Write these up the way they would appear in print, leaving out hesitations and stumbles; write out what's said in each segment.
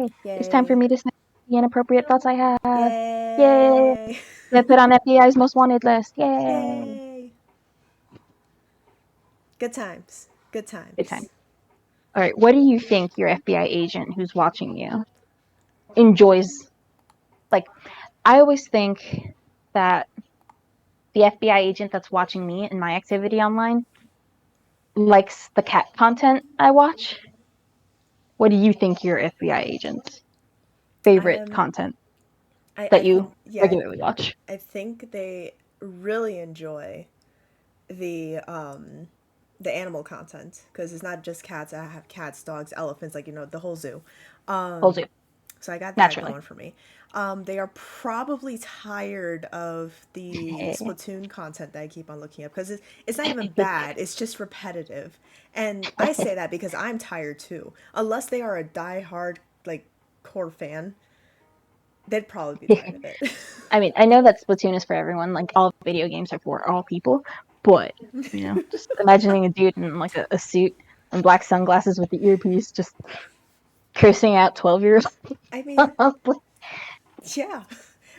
Yay! It's time for Yay. me to say the inappropriate thoughts I have. Yay! Yay. Get put on FBI's most wanted list. Yay! Yay. Good times. Good Good time. times. All right, what do you think your FBI agent who's watching you enjoys? Like, I always think that the FBI agent that's watching me and my activity online likes the cat content I watch. What do you think your FBI agent's favorite Um, content I that think, you yeah, regularly watch? I think they really enjoy the animal content because it's not just cats. I have cats, dogs, elephants, like the whole zoo. Holds you, So I got that naturally. going for me. They are probably tired of the Splatoon content that I keep on looking up because it's not even bad. It's just repetitive, and I say that because I'm tired too. Unless they are a die-hard like core fan, they'd probably be tired of it. I mean, I know that Splatoon is for everyone. Like, all video games are for all people. But, just imagining a dude in, like, a suit and black sunglasses with the earpiece just cursing out 12-year-olds. I mean, yeah.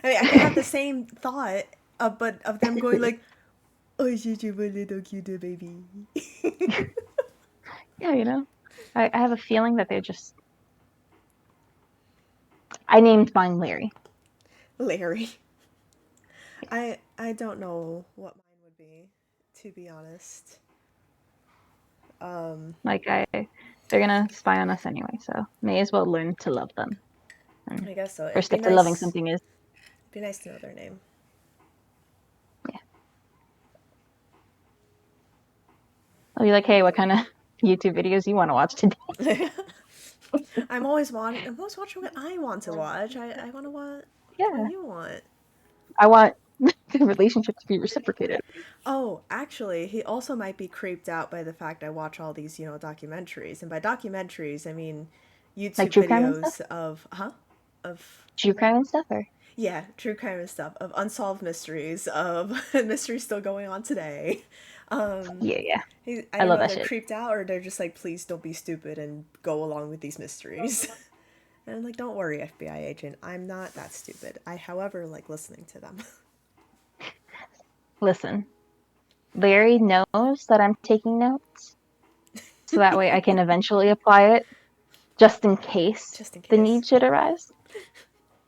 I mean, I could have the same thought, but of them going like, "Oh, she's a little cute baby." Yeah. I have a feeling that they're just. I named mine Larry. Larry. I don't know what mine would be, to be honest. Like, they're gonna spy on us anyway, so may as well learn to love them. And I guess so. first step to loving something is, It'd be nice to know their name. yeah. I'll be like, hey, what kind of YouTube videos you want to watch today? I'm always watching what I want to watch. I want to watch what Yeah. you want. I want the relationship to be reciprocated. Oh, actually, he also might be creeped out by the fact I watch all these, documentaries. And by documentaries, I mean Like YouTube true crime and stuff? videos of, of, True crime and stuff, or yeah, true crime and stuff, of unsolved mysteries, of mysteries still going on today. Um, yeah. I I don't love know if that they're shit. creeped out or they're just like, please don't be stupid and go along with these mysteries. And I'm like, don't worry, FBI agent. I'm not that stupid. I, however, like listening to them. Listen, Larry knows that I'm taking notes, so that way I can eventually apply it, just in case Just in the case. need should arise.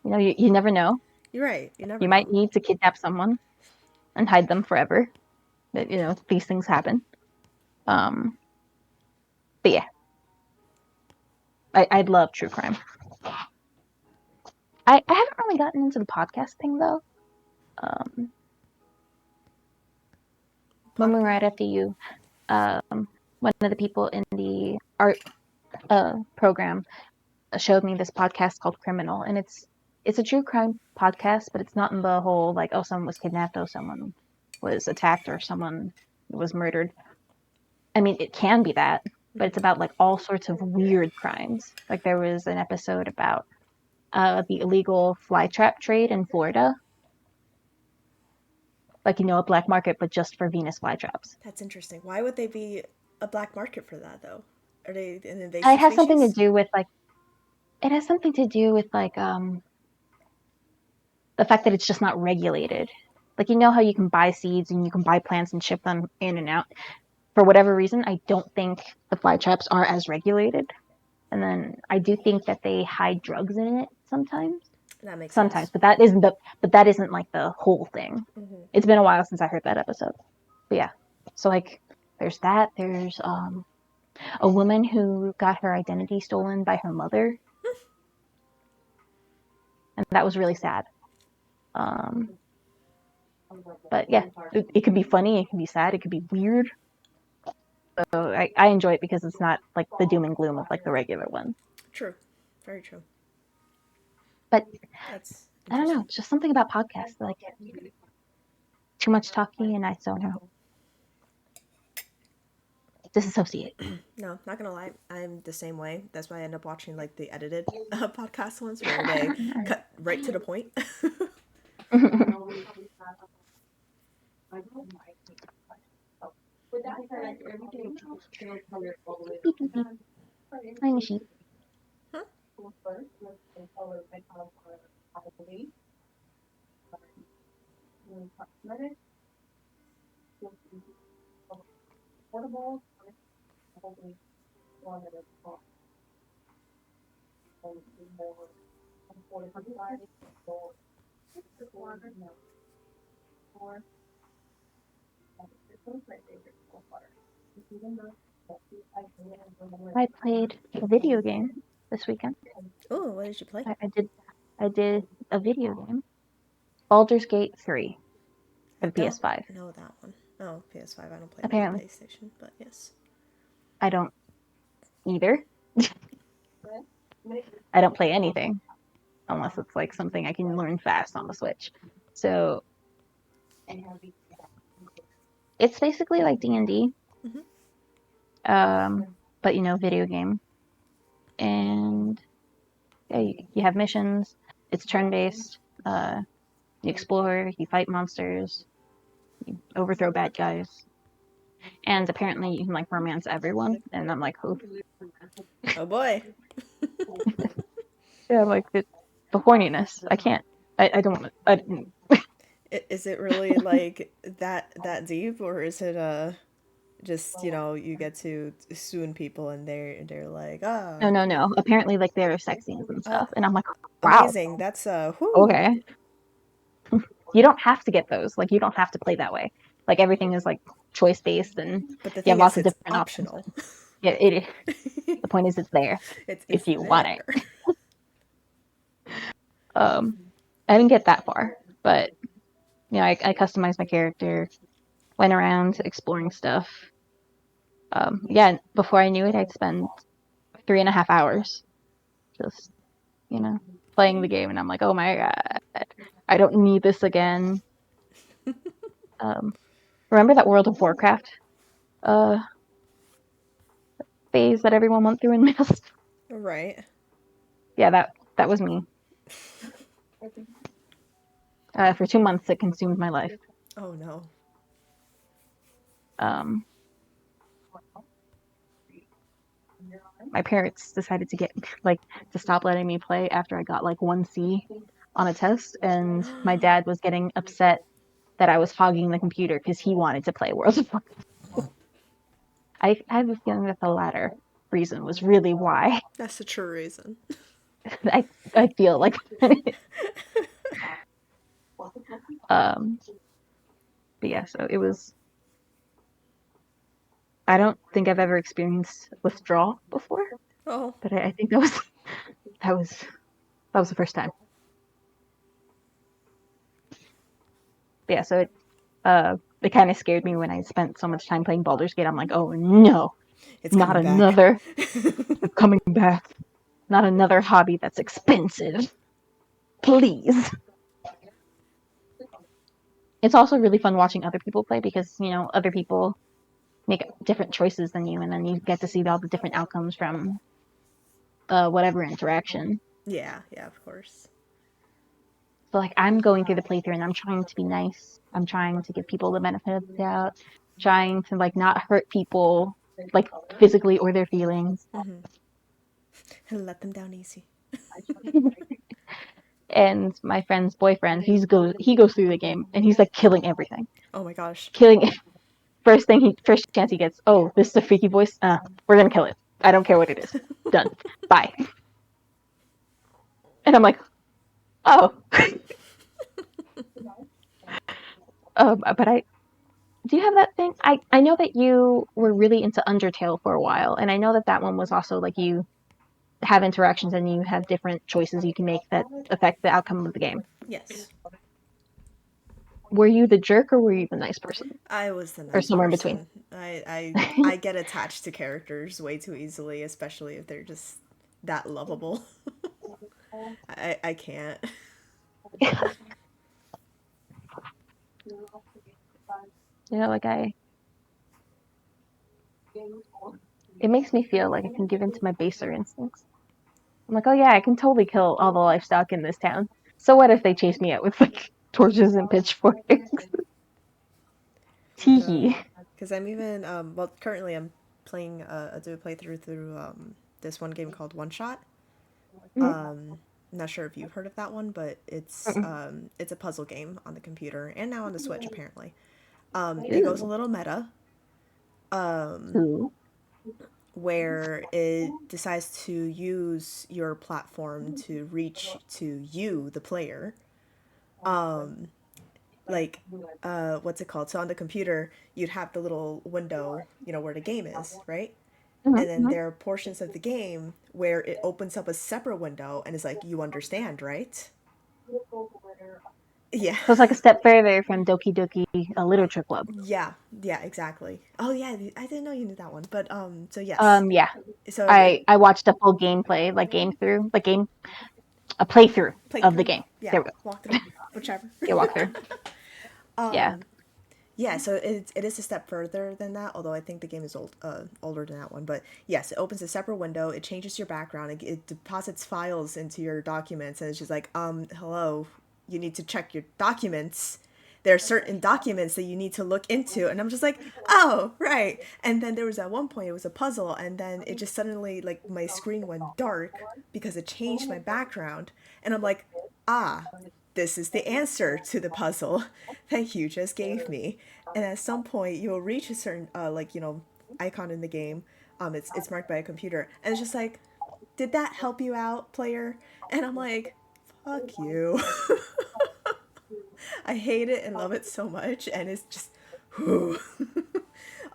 You never know. You're right. You never You might know. need to kidnap someone and hide them forever. That these things happen. Um, but yeah, I'd love true crime. I haven't really gotten into the podcast thing though. Um, when we were Podcast. at FDU, one of the people in the art program showed me this podcast called Criminal, and it's a true crime podcast, but it's not in the whole like, oh, someone was kidnapped, oh, someone was attacked, or someone was murdered. I mean, it can be that, but it's about like all sorts of weird crimes. Like there was an episode about the illegal fly trap trade in Florida, like a black market, but just for Venus flytraps. That's interesting. Why would they be a black market for that though? Are they an It invasive has something to species? do with like the fact that it's just not regulated. Like how you can buy seeds and you can buy plants and ship them in and out. For whatever reason, I don't think the fly traps are as regulated. And then I do think that they hide drugs in it sometimes. That makes Sometimes, sense. but that isn't like the whole thing. It's been a while since I heard that episode. But yeah. So like there's that. There's a woman who got her identity stolen by her mother. And that was really sad. Um, but yeah, it could be funny, it can be sad, it could be weird. So I enjoy it because it's not like the doom and gloom of like the regular one. True. Very true. But That's I don't know, interesting. it's just something about podcasts. Like too much talking and I zone out. Disassociate. No, not gonna lie. I'm the same way. That's why I end up watching like the edited podcast ones where they cut right to the point. Hi, Mishi. Huh? I played a video game this weekend. Oh, what did you play? I did a video game, Baldur's Gate 3 I for the don't PS5. know that one. Oh, PS5. I don't play many Apparently, PlayStation, but yes. I don't either. I don't play anything unless it's like something I can learn fast on the Switch. So it's basically like D&D, Mm-hmm. but video game. And yeah, you have missions. It's turn-based. You explore, you fight monsters, you overthrow bad guys, and apparently you can like romance everyone. And I'm like, oh, Oh boy. yeah, like the horniness. I can't. I don't. I, Is it really like that deep, or is it just you get to swoon people and they're like no, no, no. Apparently, like there are sex scenes and oh stuff, and I'm like, wow, amazing. That's whoo. okay. You don't have to get those. Like you don't have to play that way. Like everything is like choice based, and But the you have thing is, lots of it's different options. optional. Yeah, it. The point is, it's there It's if you want there. it. I didn't get that far, but I customized my character, went around exploring stuff. Yeah, before I knew it, I'd spend 3.5 hours just, playing the game, and I'm like, oh my god, I don't need this again. Remember that World of Warcraft uh, phase that everyone went through in Mist? Right. Yeah, that was me. For 2 months, it consumed my life. Oh no. Um, my parents decided to stop letting me play after I got like 1C on a test, and my dad was getting upset that I was hogging the computer because he wanted to play World of Warcraft. I have a feeling that the latter reason was really why. That's the true reason. I feel like um but yeah, so it was. I don't think I've ever experienced withdrawal before, Oh. but I think that was the first time. But yeah, so it kind of scared me when I spent so much time playing Baldur's Gate. I'm like, oh no, It's not coming back. another. It's coming back. Not another hobby that's expensive. Please. It's also really fun watching other people play because, other people make different choices than you, and then you get to see all the different outcomes from whatever interaction. Yeah, of course. So, like, I'm going through the playthrough and I'm trying to be nice. I'm trying to give people the benefit of the doubt, trying to, like, not hurt people, like, physically or their feelings. Mm-hmm. And let them down easy. And my friend's boyfriend, he goes through the game and he's like killing everything, Oh my gosh. killing. First chance he gets. Oh, this is a freaky voice. We're gonna kill it. I don't care what it is. Done. Bye. And I'm like, oh. But do you have that thing? I know that you were really into Undertale for a while, and I know that one was also like you have interactions and you have different choices you can make that affect the outcome of the game. Yes. Were you the jerk or were you the nice person? I was the Or nice somewhere in between? person. I get attached to characters way too easily, especially if they're just that lovable. I can't. Like it makes me feel like I can give in to my baser instincts. I'm like, oh yeah, I can totally kill all the livestock in this town. So what if they chase me out with like torches and pitchforks? Teehee. Because I'm even well, currently I'm playing do a playthrough through this one game called One Shot. I'm not sure if you've heard of that one, but Mm-mm. it's a puzzle game on the computer and now on the Switch apparently. It goes a Ooh. little meta, Ooh. where it decides to use your platform to reach to you, the player. Like, what's it called? So on the computer, you'd have the little window, where the game is, right? And then Mm-hmm. there are portions of the game where it opens up a separate window and is like, you understand, right? Yeah. So it's like a step further from Doki Doki Literature Club. Yeah, yeah, exactly. Oh yeah, I didn't know you knew that one. But so yes. Yeah. So I watched a full gameplay, a playthrough of the playthrough, game. yeah, There we go. walkthrough, whichever. Yeah, walkthrough. Yeah. Yeah, so it is a step further than that, although I think the game is older than that one. But yes, it opens a separate window, it changes your background, it deposits files into your documents, and it's just like, hello, you need to check your documents. There are certain documents that you need to look into, and I'm just like, oh, right. And then there was at one point, it was a puzzle, and then it just suddenly, like, my screen went dark because it changed my background, and I'm like, ah, this is the answer to the puzzle that you just gave me. And at some point, you'll reach a certain, icon in the game. It's marked by a computer, and it's just like, did that help you out, player? And I'm like, fuck you. I hate it and love it so much, and it's just, whew.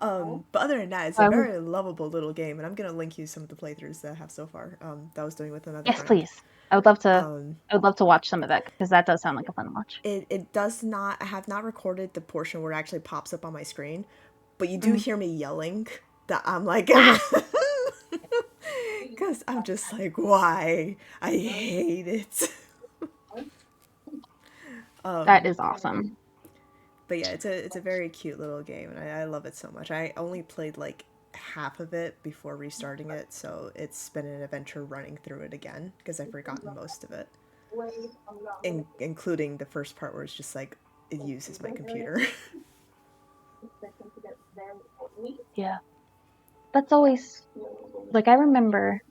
But other than that, it's a Um, very lovable little game, and I'm gonna link you some of the playthroughs that I have so far. That I was doing with another yes, friend. please. I would love to. I would love to watch some of that because that does sound like a fun watch. It does not. I have not recorded the portion where it actually pops up on my screen, but you do Mm. hear me yelling that I'm like, Okay. because I'm just like, why? I hate it. That is awesome. But yeah, it's a very cute little game, and I love it so much. I only played like half of it before restarting it, so it's been an adventure running through it again because I've forgotten most of it, including the first part where it's just like it uses my computer. Yeah. That's always like I remember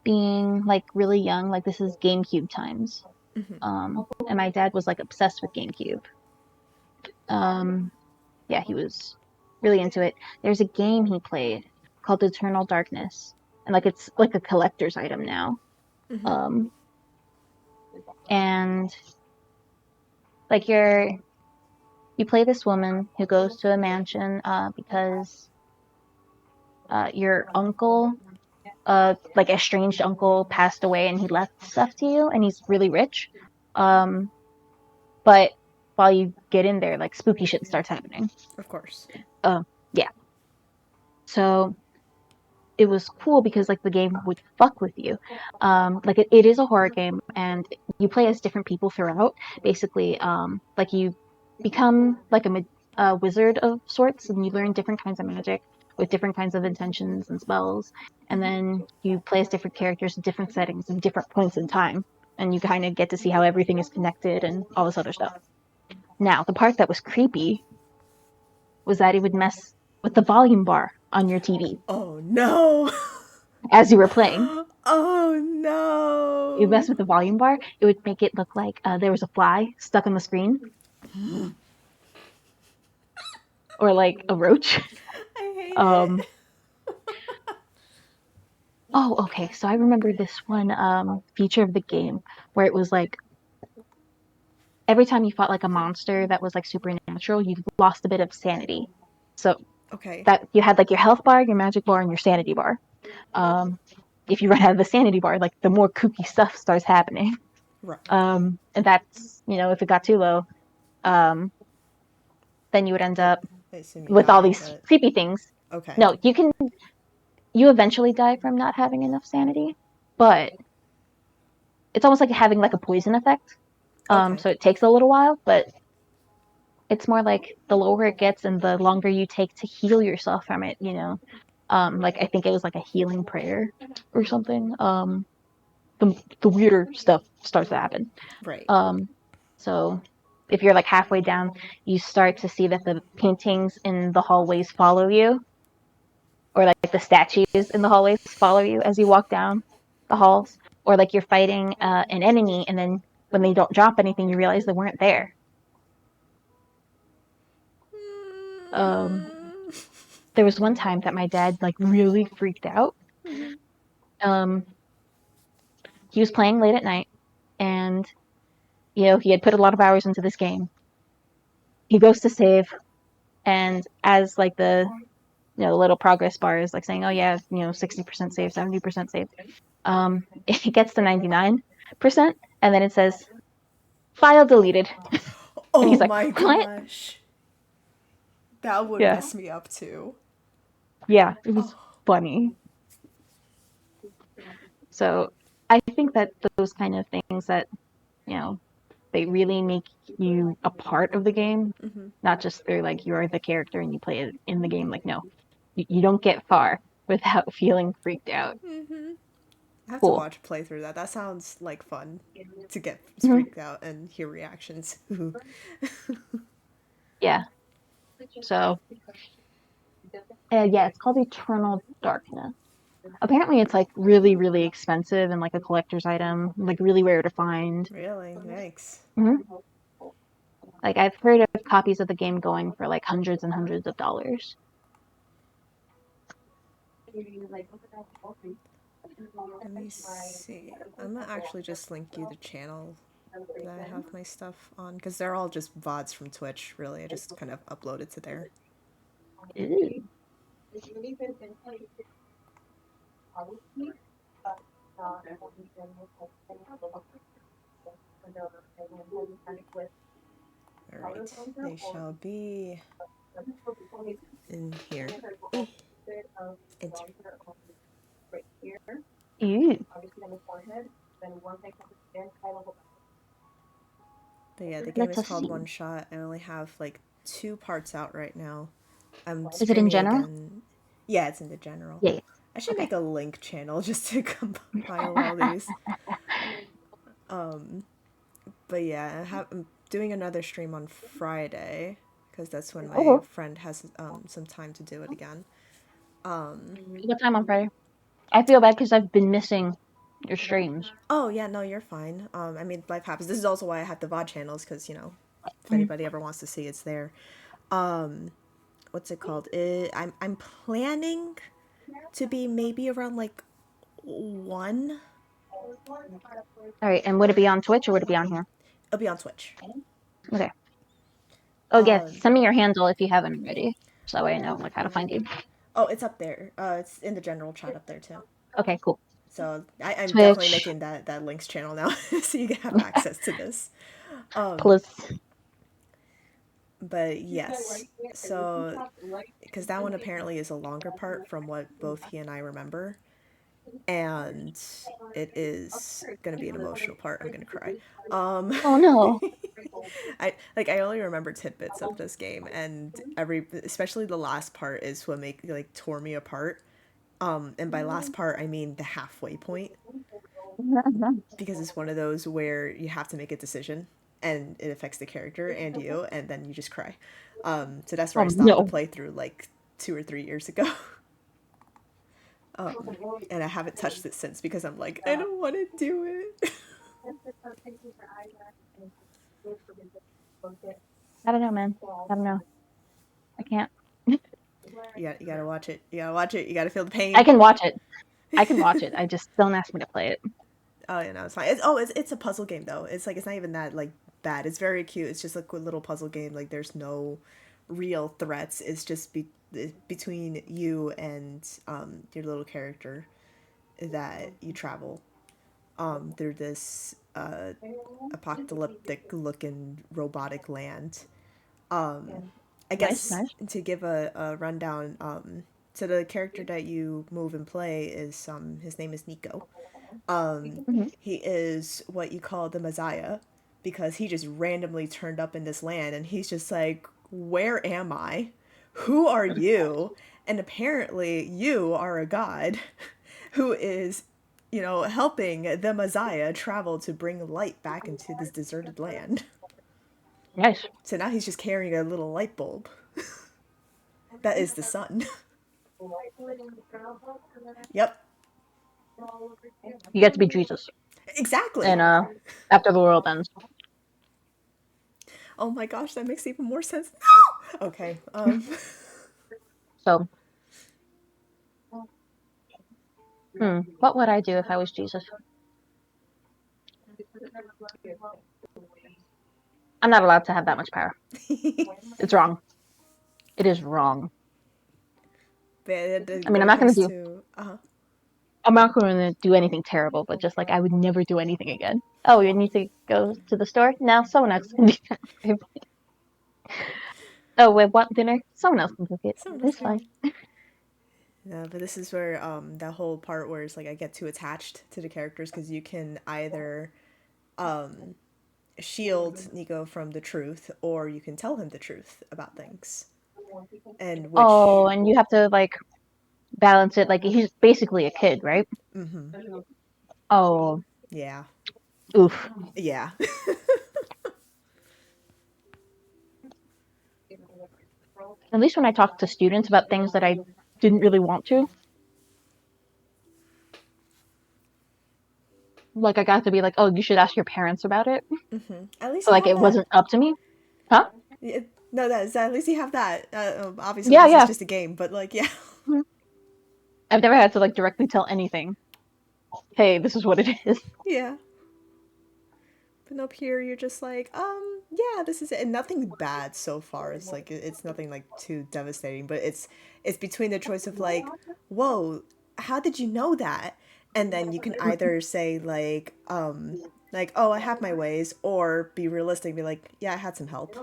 being like really young, like this is GameCube times. And my dad was like obsessed with GameCube. Um, yeah, he was really into it. There's a game he played called Eternal Darkness, and like it's like a collector's item now. Um, and like you play this woman who goes to a mansion because your uncle, like estranged uncle, passed away, and he left stuff to you, and he's really rich. Um, but while you get in there, like spooky shit starts happening. Of course. Yeah. So it was cool because like the game would fuck with you. Like it is a horror game, and you play as different people throughout. Basically, like you become like a wizard of sorts, and you learn different kinds of magic with different kinds of intentions and spells. And then you play as different characters in different settings and different points in time, and you kind of get to see how everything is connected and all this other stuff. Now, the part that was creepy was that it would mess with the volume bar on your TV Oh no. as you were playing. Oh You no. mess with the volume bar, it would make it look like there was a fly stuck on the screen, or like a roach. I hate Um, it. oh, okay. So I remember this one feature of the game where it was like every time you fought like a monster that was like supernatural, you lost a bit of sanity. So Okay. that you had like your health bar, your magic bar, and your sanity bar. Um, if you run out of the sanity bar, like the more kooky stuff starts happening. Right. And that's if it got too low, um, then you would end I, up I assume you with all die, these but creepy things. okay. No, you eventually die from not having enough sanity, but it's almost like having like a poison effect. Okay. So it takes a little while, but it's more like the lower it gets and the longer you take to heal yourself from it. Like I think it was like a healing prayer or something. The weirder stuff starts to happen. Right. So if you're like halfway down, you start to see that the paintings in the hallways follow you, or like the statues in the hallways follow you as you walk down the halls. or like you're fighting an enemy, and then when they don't drop anything, you realize they weren't there. Um, there was one time that my dad like really freaked out. Um, he was playing late at night, and he had put a lot of hours into this game. He goes to save, and as like the little progress bar is like saying, oh yeah, 60% saved, 70% saved. It gets to 99%, and then it says file deleted. And Oh he's like, my what? gosh. That would Yeah, mess me up too. yeah, it was Oh. funny. So I think that those kind of things that you know they really make you a part of the game, Mm-hmm. not just they're like you're the character and you play it in the game. Like, no, you don't get far without feeling freaked out. Mm-hmm. I have to Cool. watch a playthrough that. That sounds like fun to get Mm-hmm. freaked out and hear reactions. Yeah. So yeah, it's called Eternal Darkness. Apparently, it's like really, really expensive and like a collector's item, like really rare to find. Really? Yikes. Mm-hmm. Like I've heard of copies of the game going for like hundreds and hundreds of dollars. Let me see. I'm gonna actually just link you the channel that I have my stuff on because they're all just VODs from Twitch, really. I just kind of uploaded to there. Ooh. Alright. They shall be in here. Eh. Enter. Ooh. But yeah, the game Let is us called see. One Shot. I only have like 2 parts out right now. I'm Is it in streaming general? again. Yeah, it's in the general. Yeah. I should Okay. make a link channel just to compile all these. But yeah, I'm doing another stream on Friday because that's when my Oh, friend has some time to do it again. what time on Friday? I feel bad because I've been missing your streams. Oh yeah, no, you're fine. I mean, life happens. This is also why I have the VOD channels because if Mm. anybody ever wants to see, it's there. What's it called? I'm planning to be maybe around like 1. All right, and would it be on Twitch or would it be on here? It'll be on Twitch. Okay. Oh yes, Um, send me your handle if you haven't already, so that way I know like how to find you. oh, it's up there. It's in the general chat up there too. Okay, cool. So I'm definitely Twitch making that links channel now, so you can have access to this. plus. But yes, so because that one apparently is a longer part from what both he and I remember, and it is gonna be an emotional part. I'm gonna cry. Um, Oh no. I only remember tidbits of this game, and especially the last part is what tore me apart. And by last part I mean the halfway point, because it's one of those where you have to make a decision and it affects the character and you, and then you just cry. So that's where Oh I stopped the no. playthrough like 2 or 3 years ago. And I haven't touched it since because I'm like, I don't want to do it. I don't know, man. I don't know. I can't. You gotta watch it. You gotta watch it. You gotta feel the I pain. can watch it. I can watch it. I just don't ask me to play it. Oh, you know, it's fine. It's a puzzle game though. It's like it's not even that like bad. It's very cute. It's just like a little puzzle game. Like there's no real threats. It's just between you and your little character that you travel through this apocalyptic looking robotic land. I Nice, guess nice. to give a rundown, so the character that you move and play is his name is Nico. Hmm. He is what you call the Messiah because he just randomly turned up in this land and he's just like, where am I? Who are you? And apparently you are a god who is, helping the Messiah travel to bring light back into this deserted land. Nice. So now he's just carrying a little light bulb. That is the sun. Yep. You get to be Jesus, Exactly. and after the world ends. Oh my gosh, that makes even more sense. No. Okay. So, what would I do if I was Jesus? I'm not allowed to have that much power. It's wrong. It is wrong. But I mean, when it comes to I'm not going to do anything terrible, but just like I would never do anything again. Oh, you need to go to the store? Now someone else can do that. Oh, we want dinner? Someone else can cook it. someone else It's can. fine. No, but this is where that whole part where it's like I get too attached to the characters because you can either um shield Nico from the truth or you can tell him the truth about things. And which Oh, and you have to like balance it. Like he's basically a kid, right? mhm. Oh, Yeah. oof. Yeah. At least when I talk to students about things that I didn't really want to, like I got to be like, oh, you should ask your parents about it. At least So you like have it that. wasn't up to me, huh? No, that is at least you have that. Obviously, Yeah, this is yeah. just a game, but like, yeah, I've never had to like directly tell anything. Hey, this is what it is. yeah. But up here, you're just like, yeah, this is it. And nothing bad so far. It's like it's nothing like too devastating, but it's between the choice of like, whoa, how did you know that? And then you can either say like, oh, I have my ways, or be realistic, and be like, yeah, I had some help.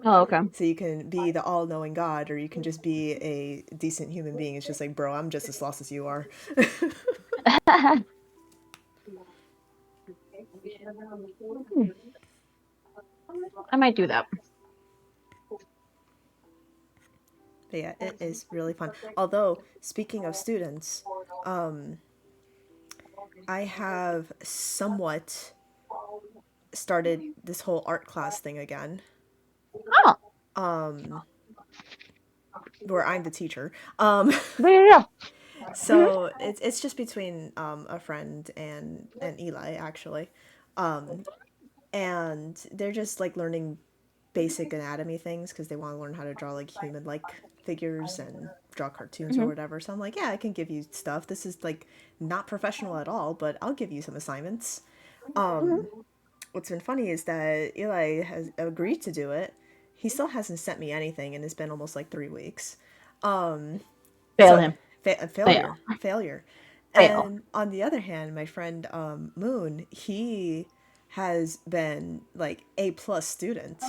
Oh, okay. So you can be the all-knowing God, or you can just be a decent human being. It's just like, bro, I'm just as lost as you are. I might do that. But yeah, it is really fun. Although, speaking of students, I have somewhat started this whole art class thing again. Oh, Um, where I'm the teacher. yeah. Mm-hmm. So it's just between a friend and Eli actually, um, and they're just like learning basic anatomy things because they want to learn how to draw like human like figures and draw cartoons or Mm-hmm. whatever. So I'm like, yeah, I can give you stuff. This is like not professional at all, but I'll give you some assignments. Um, what's been funny is that Eli has agreed to do it. He still hasn't sent me anything, and it's been almost like 3 weeks. Um, Fail so him. Fail. failure. Fail. And on the other hand, my friend Moon, he has been like A+ student,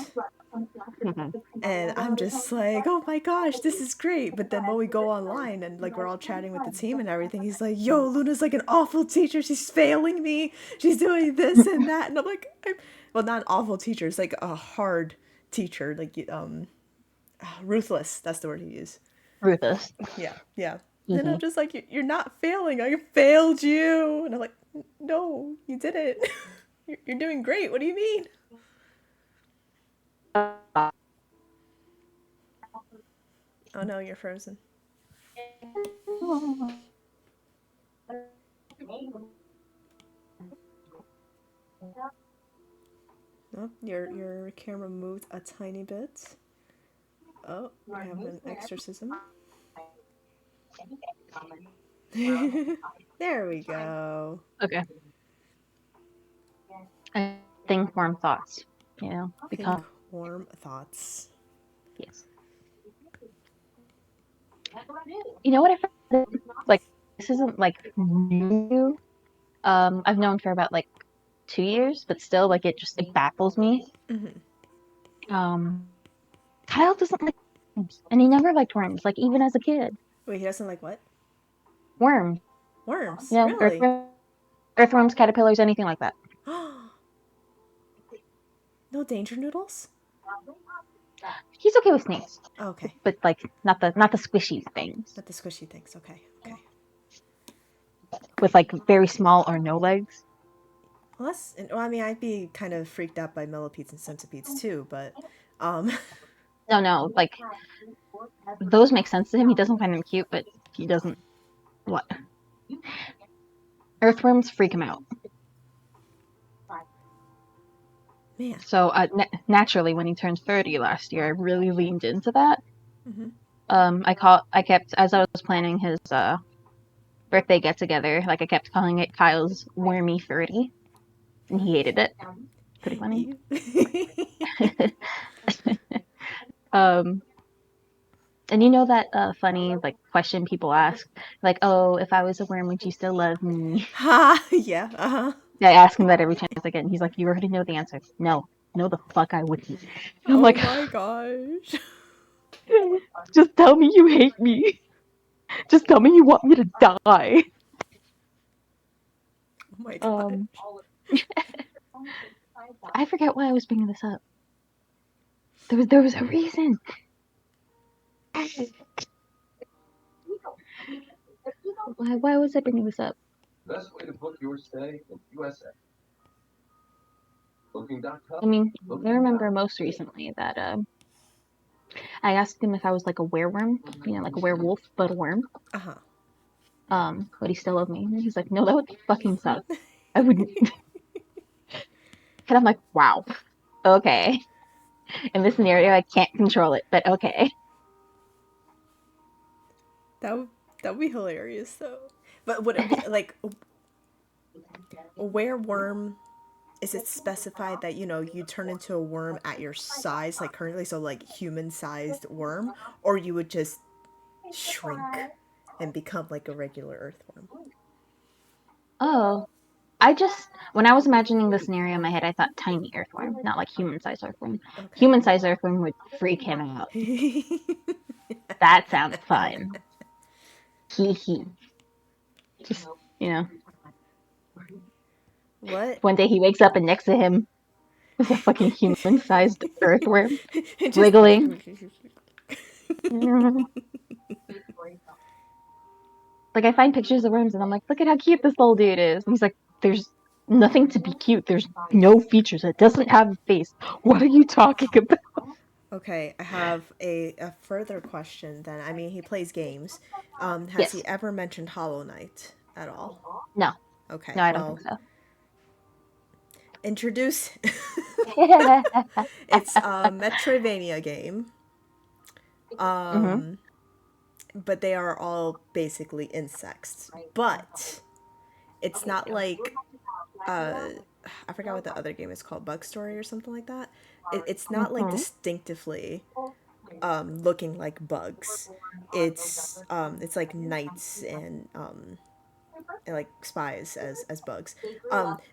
Mm-hmm. and I'm just like, oh my gosh, this is great. But then when we go online and like we're all chatting with the team and everything, he's like, yo, Luna's like an awful teacher. She's failing me. She's doing this and that. And I'm like, well, not an awful teacher. It's like a hard teacher, like ruthless. That's the word he used. Ruthless. Yeah, yeah. And Mm-hmm. I'm just like, you're not failing. I failed you. And I'm like, no, you didn't. You're doing great. What do you mean? Oh no, you're frozen. Oh, your camera moved a tiny bit. Oh, we have an exorcism. There we go. Okay. I think warm thoughts. Think Because warm thoughts. yes. You know what I found? Like this isn't like new. I've known for about like 2 years, but still, like it baffles me. Mm-hmm. Um, Kyle doesn't like worms, and he never liked worms. Like even as a kid, Wait, he doesn't like what? worms. Worms. You know, Really? earthworms, caterpillars, anything like that. No danger noodles? He's okay with snakes, Okay. but like not the squishy things Not the squishy things. Okay. Okay. with like very small or no legs. Well, I mean, I'd be kind of freaked out by millipedes and centipedes too, but, um, No, like those make sense to him. He doesn't find them cute, but he doesn't what? Earthworms freak him out. Man. So naturally, when he turned 30 last year, I really leaned into that. Mm-hmm. I kept, as I was planning his birthday get together, like I kept calling it Kyle's Wormy 30, and he hated it. Pretty funny. And you know that funny like question people ask, like, "Oh, if I was a worm, would you still love me?" Ha! Yeah. Uh-huh. I ask him that every chance I get, and he's like, "You already know the answer. No, no, the fuck I wouldn't." And I'm Oh like, my gosh. just tell me you hate me. Just tell me you want me to die. Oh my gosh. I forget why I was bringing this up. There was a reason. Why was I bringing this up? Best way to book your stay in USA. Booking.com. I mean, I remember most recently that I asked him if I was like a wereworm, you know, like a werewolf, but a worm. Uh-huh. Would he still love me? And he's like, no, that would fucking suck. I wouldn't. And I'm like, wow, okay. In this scenario, I can't control it, but okay. That would be hilarious though. But would it be like a wereworm? Is it specified that you turn into a worm at your size, like currently, so like human-sized worm, or you would just shrink and become like a regular earthworm? Oh, when I was imagining the scenario in my head, I thought tiny earthworm, not like human-sized earthworm. Okay. Human-sized earthworm would freak him out. That sounds fun. Hee. Just, What? one day he wakes up and next to him is a fucking human-sized earthworm wiggling. Like, I find pictures of worms and I'm like, look at how cute this little dude is. And he's like, there's nothing to be cute. There's no features. It doesn't have a face. What are you talking about? Okay, I have a further question then. I mean, he plays games. Has Yes. he ever mentioned Hollow Knight at all? No. Okay, No, I don't think so. Introduce. It's a Metroidvania game. But they are all basically insects. But it's not like I forgot what the other game is called, Bug Story or something like that. It's not like distinctively looking like bugs. It's like knights and like spies as bugs.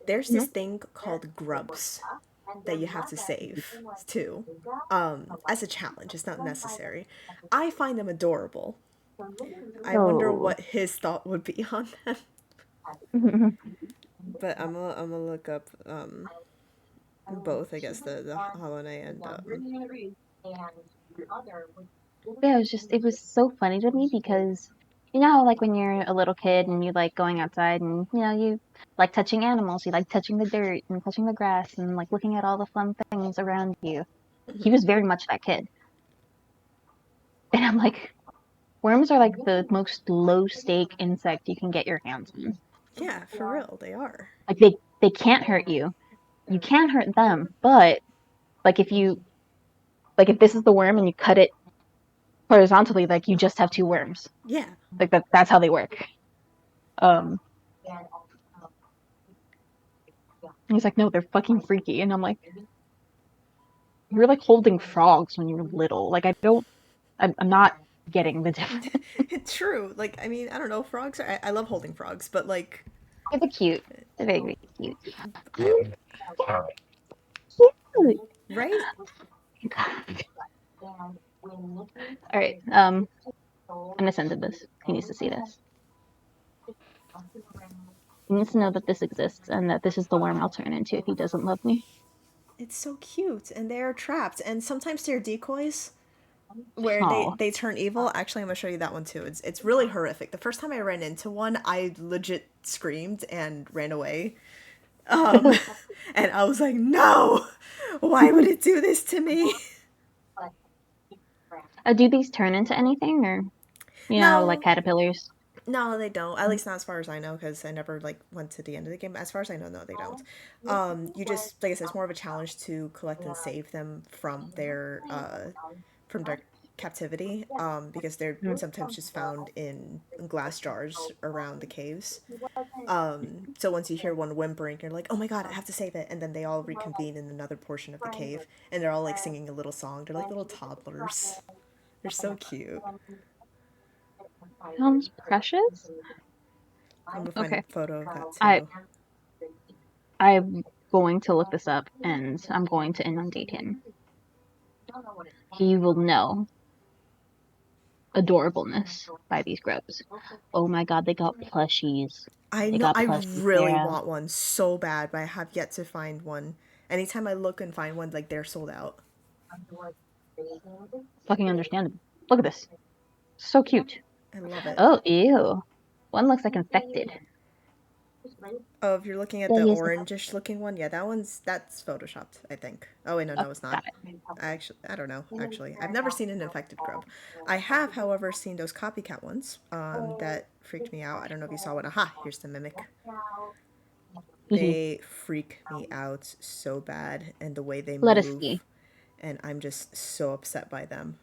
There's this thing called grubs that you have to save too, as a challenge. It's not necessary. I find them adorable. I wonder what his thought would be on them. But I'm gonna look up both, I guess, the Hollow Knight and Yeah, it was so funny to me because you know how like when you're a little kid and you like going outside and you like touching animals, you like touching the dirt and touching the grass and like looking at all the fun things around you. He was very much that kid. And I'm like, worms are like the most low stake insect you can get your hands on. Yeah, for real, they are. Like they can't hurt you. You can't hurt them, but like if this is the worm and you cut it horizontally, like you just have two worms. Yeah. Like that's how they work. He's like, no, they're fucking freaky. And I'm like, you're like holding frogs when you're little. Like I'm not getting the difference. It's true. Like, I mean, I don't know, frogs are, I love holding frogs, but like, They're cute. They're very, very cute. right? Alright, I'm gonna send him this. He needs to see this. He needs to know that this exists and that this is the worm I'll turn into if he doesn't love me. It's so cute, and they're trapped, and sometimes they're decoys where they turn evil. Actually, I'm gonna show you that one too. It's really horrific. The first time I ran into one, I legit screamed and ran away. And I was like, no! Why would it do this to me? Do these turn into anything, or, like caterpillars? No, they don't. At least not as far as I know, because I never like went to the end of the game. As far as I know, no, they don't. You just like I said, it's more of a challenge to collect and save them from their captivity. Because they're sometimes just found in glass jars around the caves. So once you hear one whimpering, you're like, oh my god, I have to save it, and then they all reconvene in another portion of the cave, and they're all like singing a little song. They're like little toddlers. They're so cute. Sounds precious. I'm gonna find a Okay. photo of that I too. I'm going to look this up and I'm going to inundate him. He will know adorableness by these grubs. Oh my god, they got plushies. I They know. got I plushies, really Sarah. want one so bad, but I have yet to find one. Anytime I look and find one, like they're sold out. Fucking understandable. Look at this. So cute. I love it. Oh, ew. One looks like infected. Oh, if you're looking at Yeah, the he's orangish looking one, yeah, that's photoshopped, I think. Oh wait, no, it's not. got it. I don't know. Actually, I've never seen an infected grub. I have, however, seen those copycat ones. That freaked me out. I don't know if you saw one. Aha, here's the mimic. They freak me out so bad, and the way they Let us see. move, and I'm just so upset by them.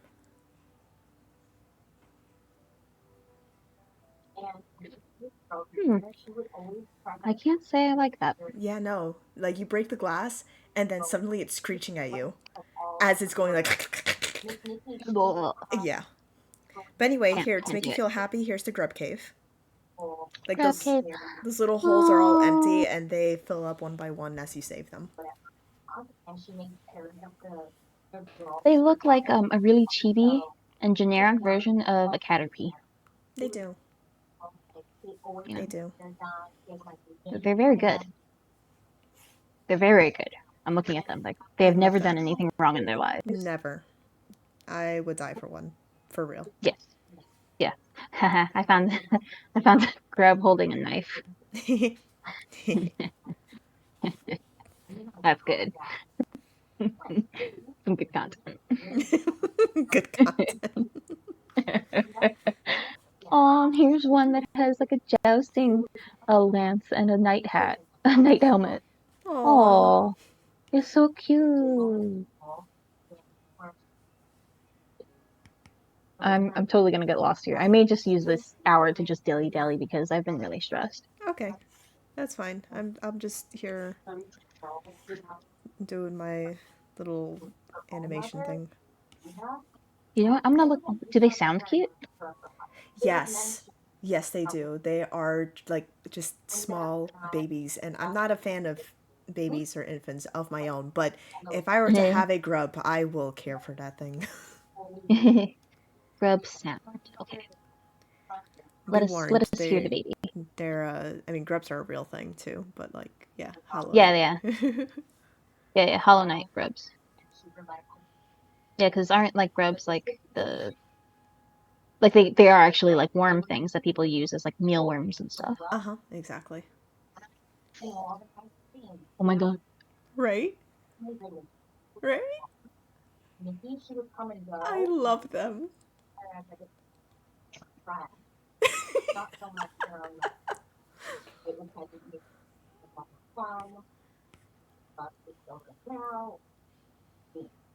I can't say I like that. Yeah, no. Like you break the glass and then suddenly it's screeching at you as it's going like yeah. But anyway, here to Can't make do you it. feel happy, here's the grub cave. Like Grub cave. those little holes are all empty and they fill up one by one as you save them. They look like a really chibi and generic version of a Caterpie. They do. You know, They do. they're very good. They're very good. I'm looking at them like they have love never them. done anything wrong in their lives. Never. I would die for one. For real. Yes. Yeah. I found a grub holding a knife. That's good. Some good content. Good content. Here's one that has like a jousting lance and a night hat, a night helmet. Aww. Oh, it's so cute. I'm totally gonna get lost here. I may just use this hour to just dilly dally because I've been really stressed. Okay. That's fine. I'm just here doing my little animation thing. You know what? I'm gonna look. Do they sound cute? Yes. Yes, they do. They are like just small babies, and I'm not a fan of babies or infants of my own, but if I were to have a grub, I will care for that thing. Grub sound. Okay. Be Let warned, us hear the baby. they're I mean grubs are a real thing too, but like yeah, Hollow Yeah. Knight. Yeah. Hollow Knight grubs. Yeah, because aren't like grubs like they are actually like worm things that people use as like mealworms and stuff. Uh-huh, exactly. Oh my god. Right? Right? I love them.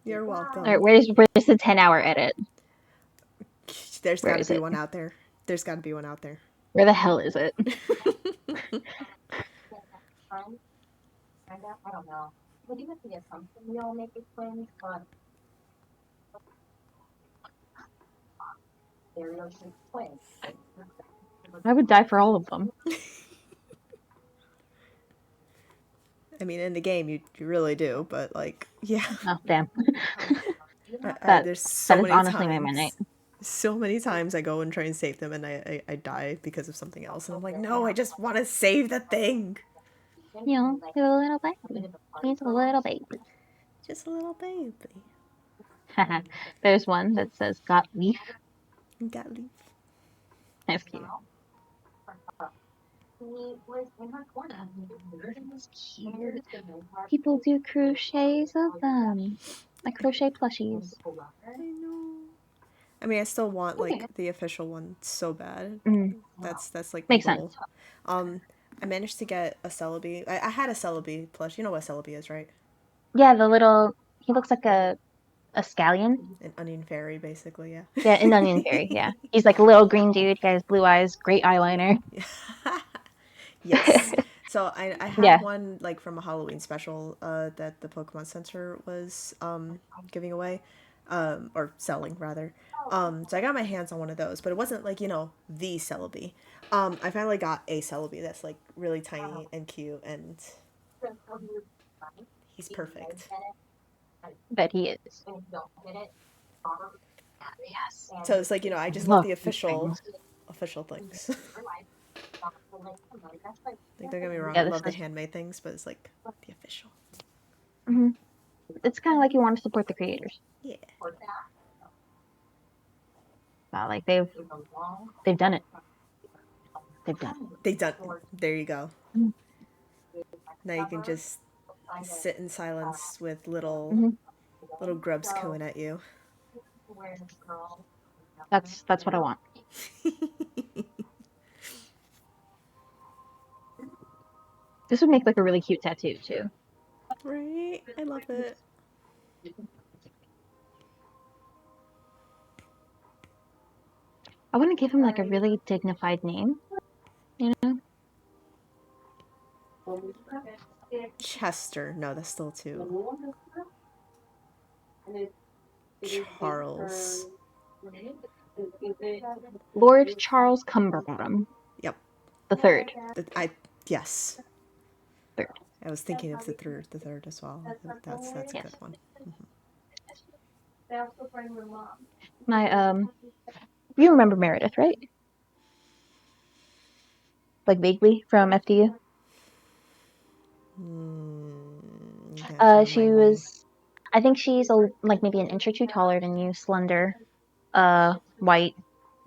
You're welcome. All right, where's the 10-hour edit? There's Where got to is be it? one out there. There's got to be one out there. Where the hell is it? I would die for all of them. I mean, in the game, you really do, but like, yeah. Oh damn. There's so that is many honestly times. my midnight. So many times I go and try and save them, and I die because of something else, and I'm like, no, I just want to save the thing. You know, he's a little baby. He's a little baby. Just a little baby. There's one that says got leaf. Got leaf. That's cute. Cute. People do crochets of them. Like crochet plushies. I know. I mean, I still want Okay. like the official one so bad. Mm, That's like my makes goal. sense. I managed to get a Celebi. I had a Celebi plush. You know what a Celebi is, right? Yeah, the little he looks like a scallion. An onion fairy, basically. Yeah. Yeah, an onion fairy. Yeah, he's like a little green dude. He has blue eyes, great eyeliner. Yes. So I had Yeah. one like from a Halloween special that the Pokemon Center was giving away, or selling rather. So I got my hands on one of those, but it wasn't like the Celebi. I finally got a Celebi that's like really tiny and cute, and he's perfect. But he is. Yes. So it's like I just love Love the these official things. things. Like don't get me wrong, Yeah, I this love the is. handmade things, but it's like the official. Mhm. It's kind of like you want to support the creators. Yeah. Like they've done it. They've done it. They done. There you go. Mhm. Now you can just sit in silence with little Mhm. grubs cooing at you. That's what I want. This would make like a really cute tattoo too. Right? I love it. I want to give him like a really dignified name. You know? Chester. No, that's still too. Charles. Lord Charles Cumberbottom Yep. the third. Yes. Third. I was thinking of the third as well. That's a Yes. good one. My you remember Meredith, right? Like vaguely from FDU. You have to She remind me. was. I think she's like maybe an inch or two taller than you, slender, white,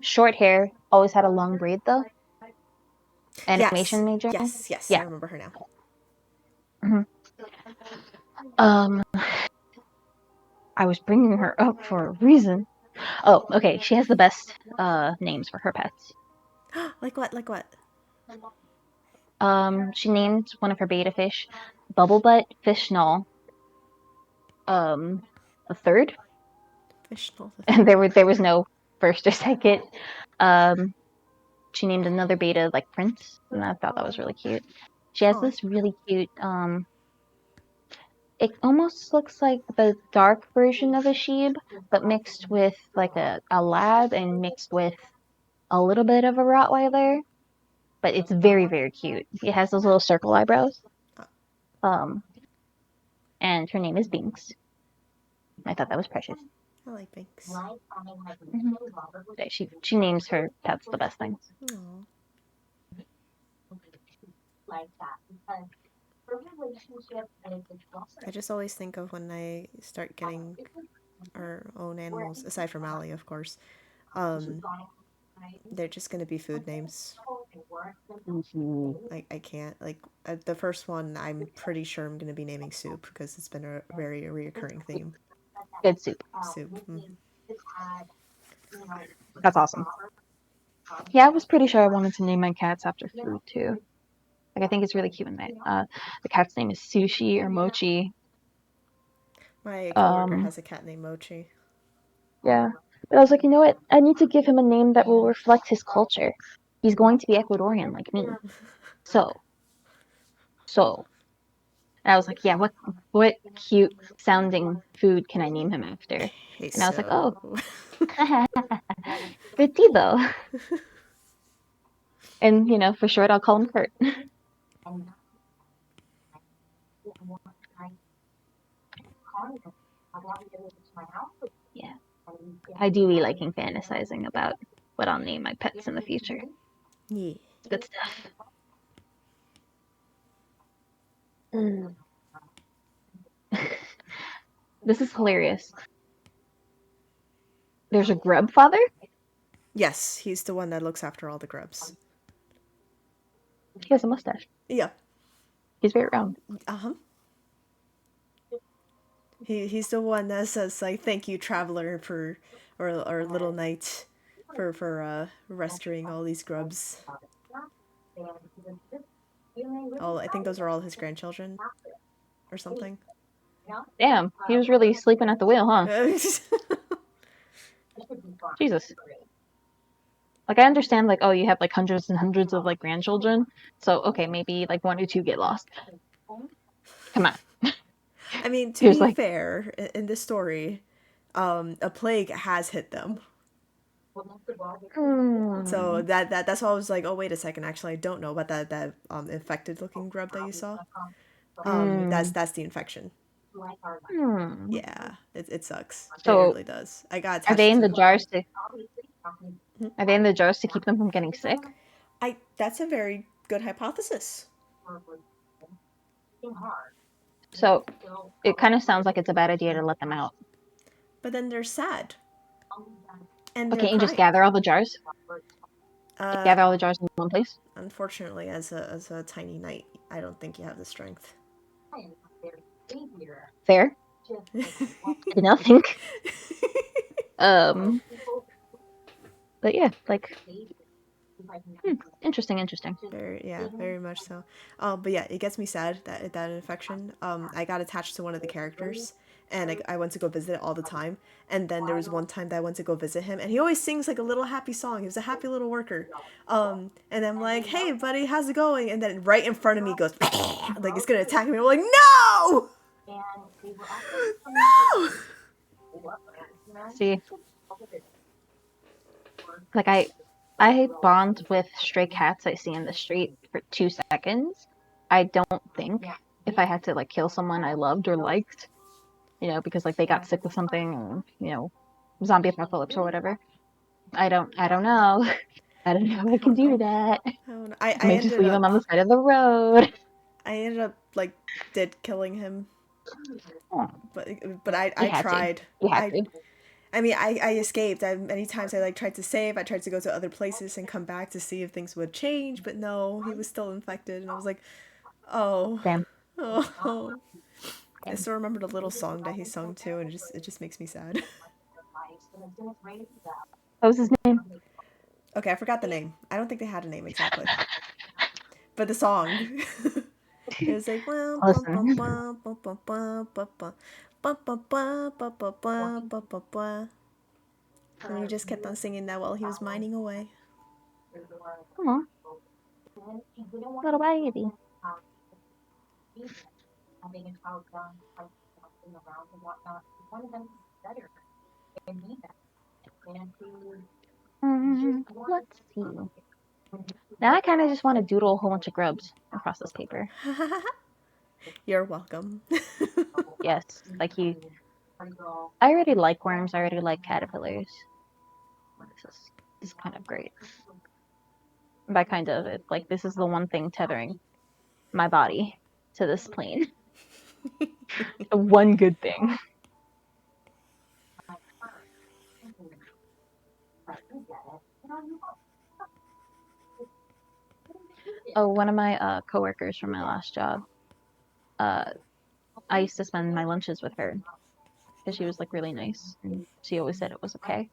short hair. Always had a long braid though. Yes. Animation major. Yes. I Yeah. remember her now. hmm Um, I was bringing her up for a reason. Oh, okay. She has the best names for her pets. Like what? Like what? She named one of her beta fish Bubblebutt Fishnell. The third, Fishnell the and third. there was no first or second. Um, she named another beta like Prince, and I thought that was really cute. She has Oh. this really cute it almost looks like the dark version of a sheep, but mixed with like a lab and mixed with a little bit of a Rottweiler. But it's very, very cute. It has those little circle eyebrows. Um, and her name is Binks. I thought that was precious. I like Binks. Yeah, she names her pets the best things. Aww. I just always think of when I start getting our own animals, aside from Allie, of course. They're just gonna be food names. I can't the first one. I'm pretty sure I'm gonna be naming Soup because it's been a very reoccurring theme. Good soup. Soup. That's awesome. Yeah, I was pretty sure I wanted to name my cats after food too. Like I think it's really cute when the cat's name is Sushi or Mochi. My coworker Um, has a cat named Mochi. yeah. But I was like, you know what? I need to give him a name that will reflect his culture. He's going to be Ecuadorian like me. So. And I was like, yeah, what cute sounding food can I name him after? And I was like, oh, Retido. And for short, I'll call him Kurt. Yeah, I do be liking fantasizing about what I'll name my pets in the future. Yeah. It's good stuff. Mm. This is hilarious. There's a grub father? Yes, he's the one that looks after all the grubs. He has a mustache. Yeah. He's very round. Uh-huh. He's the one that says like, "Thank you, traveler, for or little Knight for rescuing all these grubs. Oh, I think those are all his grandchildren or something. Damn, he was really sleeping at the wheel, huh? Jesus. Like, I understand, like, oh, you have, like, hundreds and hundreds of, like, grandchildren. So, okay, maybe, like, one or two get lost. Come on. I mean, to Here's, be like, fair, in this story, a plague has hit them. So that's why I was like, oh wait a second, actually I don't know about that infected looking grub that you saw. That's the infection. Yeah, it sucks. It So, really does. I got are they attached in the to. jars to, are they in the jars to keep them from getting sick? That's a very good hypothesis. So, it kind of sounds like it's a bad idea to let them out. But then they're sad. And But they're can't you just crying. gather all the jars? Gather all the jars in one place? Unfortunately, as a tiny knight, I don't think you have the strength. Fair. I did not think. But yeah, like, interesting. Very much so. But yeah, it gets me sad that infection. I got attached to one of the characters, and I went to go visit it all the time. And then there was one time that I went to go visit him, and he always sings like a little happy song. He was a happy little worker. And I'm like, hey buddy, how's it going? And then right in front of me goes like it's gonna attack me. I'm like, no, no. see, like, I bond with stray cats I see in the street for 2 seconds. I don't think if I had to, like, kill someone I loved or liked, because, like, they got sick with something, or, zombie apocalypse or whatever. I don't know. I don't know if I can do that. I Maybe just ended leave them up on the side of the road. like did killing him, Oh, but I you had tried. to. You had to. I mean, I escaped. Many times I like tried to save. I tried to go to other places and come back to see if things would change, but no, he was still infected, and I was like, oh, Damn. oh. I Damn. still remember the little song that he sung too, and it just makes me sad. What was his name? Okay, I forgot the name. I don't think they had a name exactly, but the song. It was like Listen. and he just kept on singing that while he was mining away. Come on. Little baby. Let's see. Now I kind of just want to doodle a whole bunch of grubs across this paper. You're welcome. Yes, like I already like worms. I already like caterpillars. This is kind of great. By kind of, it's like this is the one thing tethering my body to this plane. The one good thing. Oh, one of my coworkers from my last job. I used to spend my lunches with her because she was like really nice, and she always said it was okay.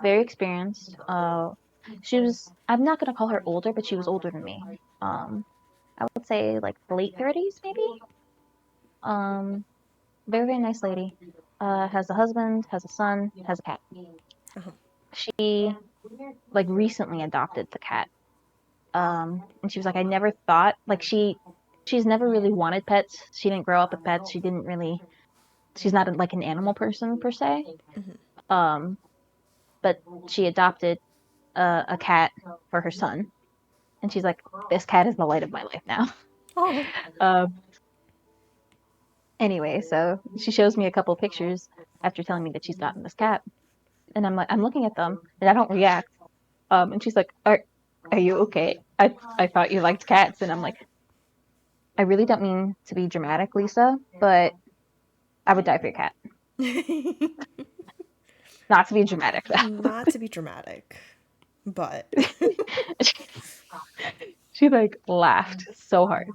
Very experienced. She was. I'm not gonna call her older, but she was older than me. I would say like late 30s, maybe. Very nice lady. Has a husband, has a son, has a cat. She like recently adopted the cat. And she was like, I never thought like she's never really wanted pets. She didn't grow up with pets. She's not like an animal person per se. But she adopted a cat for her son, and she's like, this cat is the light of my life now. Oh. Anyway, so she shows me a couple pictures after telling me that she's gotten this cat, and I'm looking at them, and I don't react. And she's like, are you okay? I thought you liked cats, and I'm like, I really don't mean to be dramatic, Lisa, but I would die for your cat. Not to be dramatic, though. Not to be dramatic, but she like laughed so hard.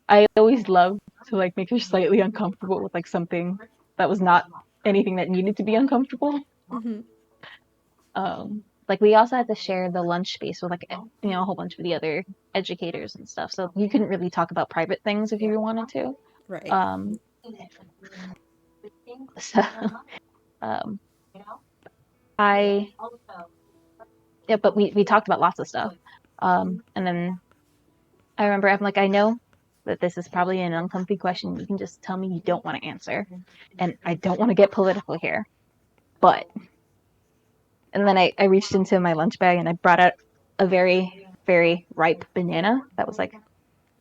I always love to like make her slightly uncomfortable with like something that was not anything that needed to be uncomfortable. Hmm. Like we also had to share the lunch space with like a whole bunch of the other educators and stuff. So you couldn't really talk about private things if you wanted to. Right. So um, I yeah, but we talked about lots of stuff. And then I remember I'm like, I know that this is probably an uncomfy question. You can just tell me you don't want to answer, and I don't want to get political here, but. And then I reached into my lunch bag and I brought out a very, very ripe banana that was like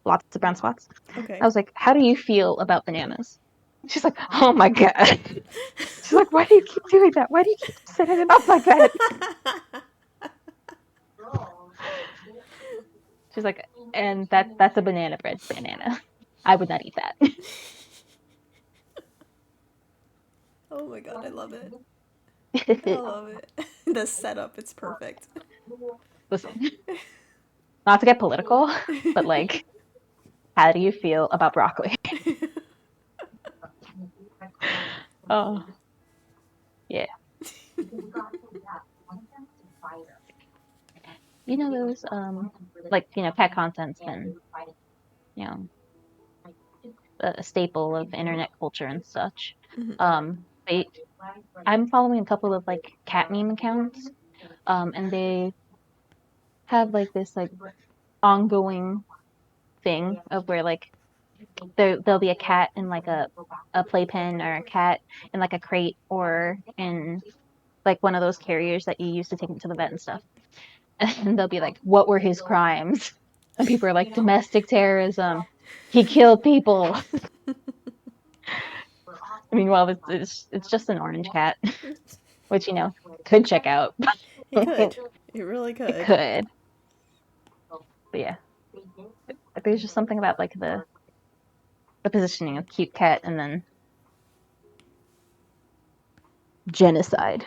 lots of brown spots. I Okay. was like, how do you feel about bananas? She's like, oh my God. She's like, why do you keep doing that? Why do you keep setting it up like that? She's like, and that's a banana bread banana. I would not eat that. Oh my god, I love it. I love it. The setup, it's perfect. Listen, not to get political, but like, how do you feel about broccoli? Oh, yeah. Those like pet content's been you know a staple of internet culture and such. Mhm. They I'm following a couple of like cat meme accounts, and they have like this like ongoing thing of where like there'll be a cat in like a playpen or a cat in like a crate or in like one of those carriers that you use to take them to the vet and stuff. And they'll be like, what were his crimes? And people are like, domestic terrorism. He killed people. Meanwhile, it's just an orange cat, which could check out. It could. It really It could. could, but yeah, there's just something about like the positioning of cute cat and then genocide.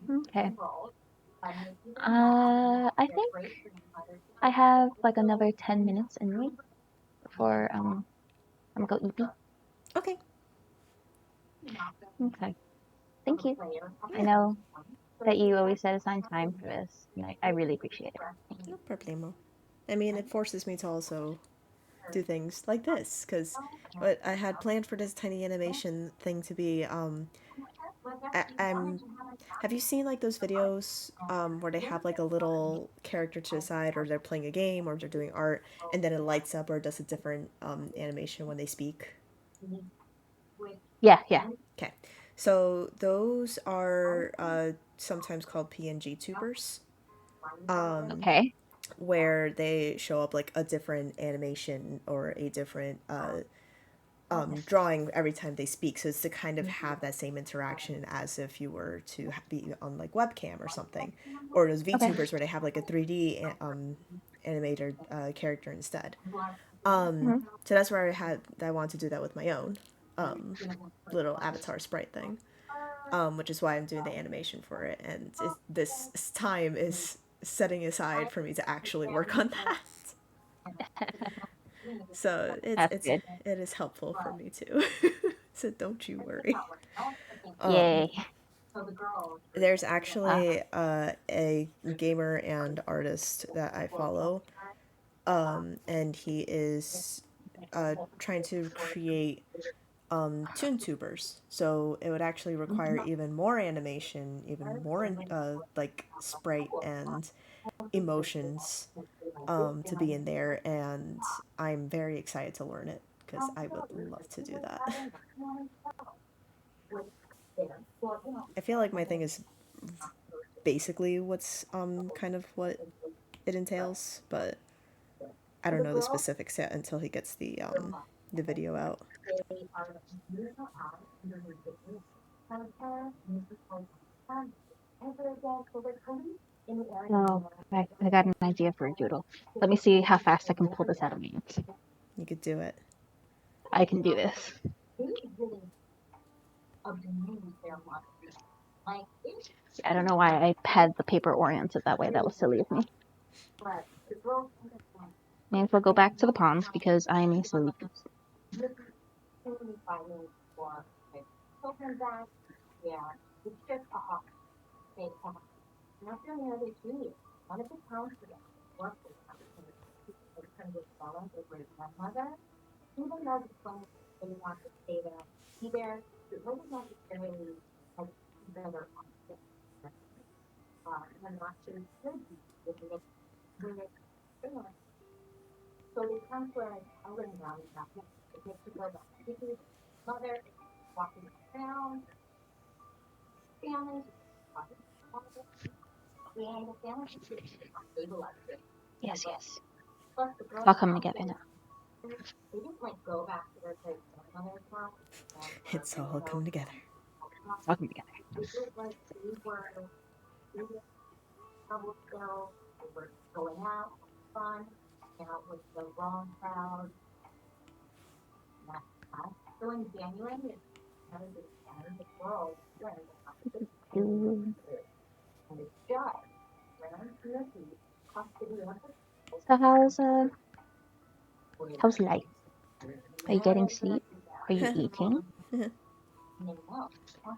Okay. I think I have like another 10 minutes in me before I'm gonna go eat. Okay. Okay. Thank you. I know that you always set aside time for this, and I really appreciate it. Thank you. No problemo. I mean, it forces me to also do things like this, because what I had planned for this tiny animation thing to be, I'm have you seen like those videos where they have like a little character to the side, or they're playing a game, or they're doing art, and then it lights up or does a different animation when they speak? Yeah, yeah. Okay, so those are sometimes called PNG tubers, Okay. where they show up like a different animation or a different drawing every time they speak. So it's to kind of have that same interaction as if you were to be on like webcam or something, or those Okay. VTubers where they have like a 3D animated character instead. Mhm. So that's where I wanted to do that with my own little avatar sprite thing, which is why I'm doing the animation for it. And this time is setting aside for me to actually work on that. So That's good. it is helpful for me too. So don't you worry. Yay. There's Uh, actually a gamer and artist that I follow, and he is trying to create toon tubers. So it would actually require even more animation, even more like sprite and emotions to be in there, and I'm very excited to learn it because I would love to do that. I feel like my thing is basically what's kind of what it entails, but I don't know the specifics yet until he gets the video out. oh, I got an idea for a doodle. Let me see how fast I can pull this out of me. You could do it. I can do this. I don't know why I had the paper oriented that way. That was silly of me. May as well go back to the ponds because I am asleep. Yes, yes. It's all coming together now. It's all come together. It's all coming together. Ooh. So how's life? Are you getting sleep? Are you eating?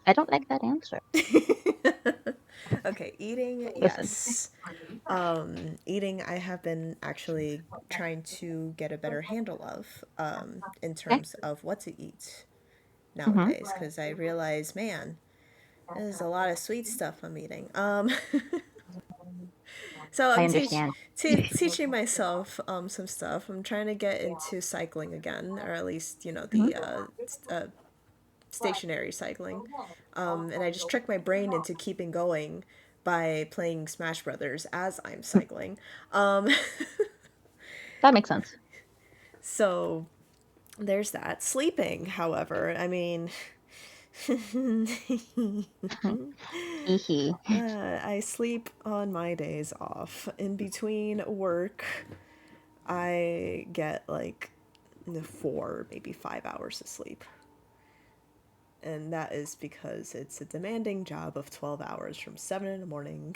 I don't like that answer. Okay, eating, Listen. yes. Eating, I have been actually trying to get a better handle of, in Okay. terms of what to eat Mm-hmm. nowadays, because I realize, man, there's a lot of sweet stuff I'm eating. So I I'm understand. teaching myself some stuff. I'm trying to get into cycling again, or at least Mhm. the stationary cycling. And I just trick my brain into keeping going by playing Smash Brothers as I'm cycling. Um, That makes sense. so there's that. Sleeping, however, I mean, Hee I sleep on my days off. In between work, I get like 4, maybe 5 hours of sleep. And that is because it's a demanding job of 12 hours from 7 in the morning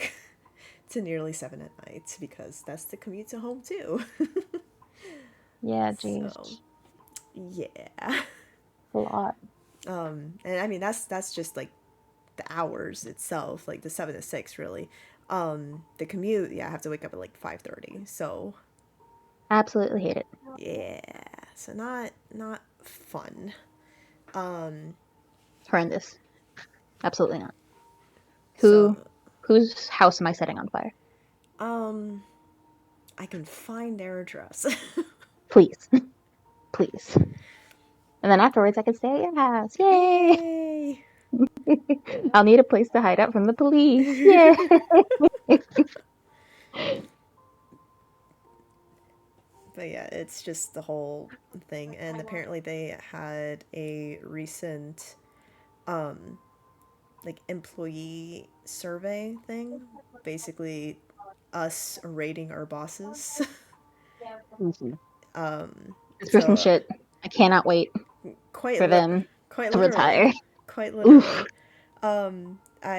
to nearly 7 at night, because that's the commute to home too. Yeah, geez. So, yeah. A lot. And I mean that's just like the hours itself, like the 7 to 6 really. The commute, yeah, I have to wake up at like 5:30. So, Absolutely hate it. yeah. So not fun. Horrendous. Absolutely not. So, Whose house am I setting on fire? I can find their address. Please. Please. And then afterwards I can stay at your house. Yay! Yay! I'll need a place to hide out from the police. Yay! But yeah, it's just the whole thing. And apparently they had a recent like employee survey thing, basically us rating our bosses. Easy. This person So shit. I cannot wait quite for them quite to literally, retire. quite Oof. literally.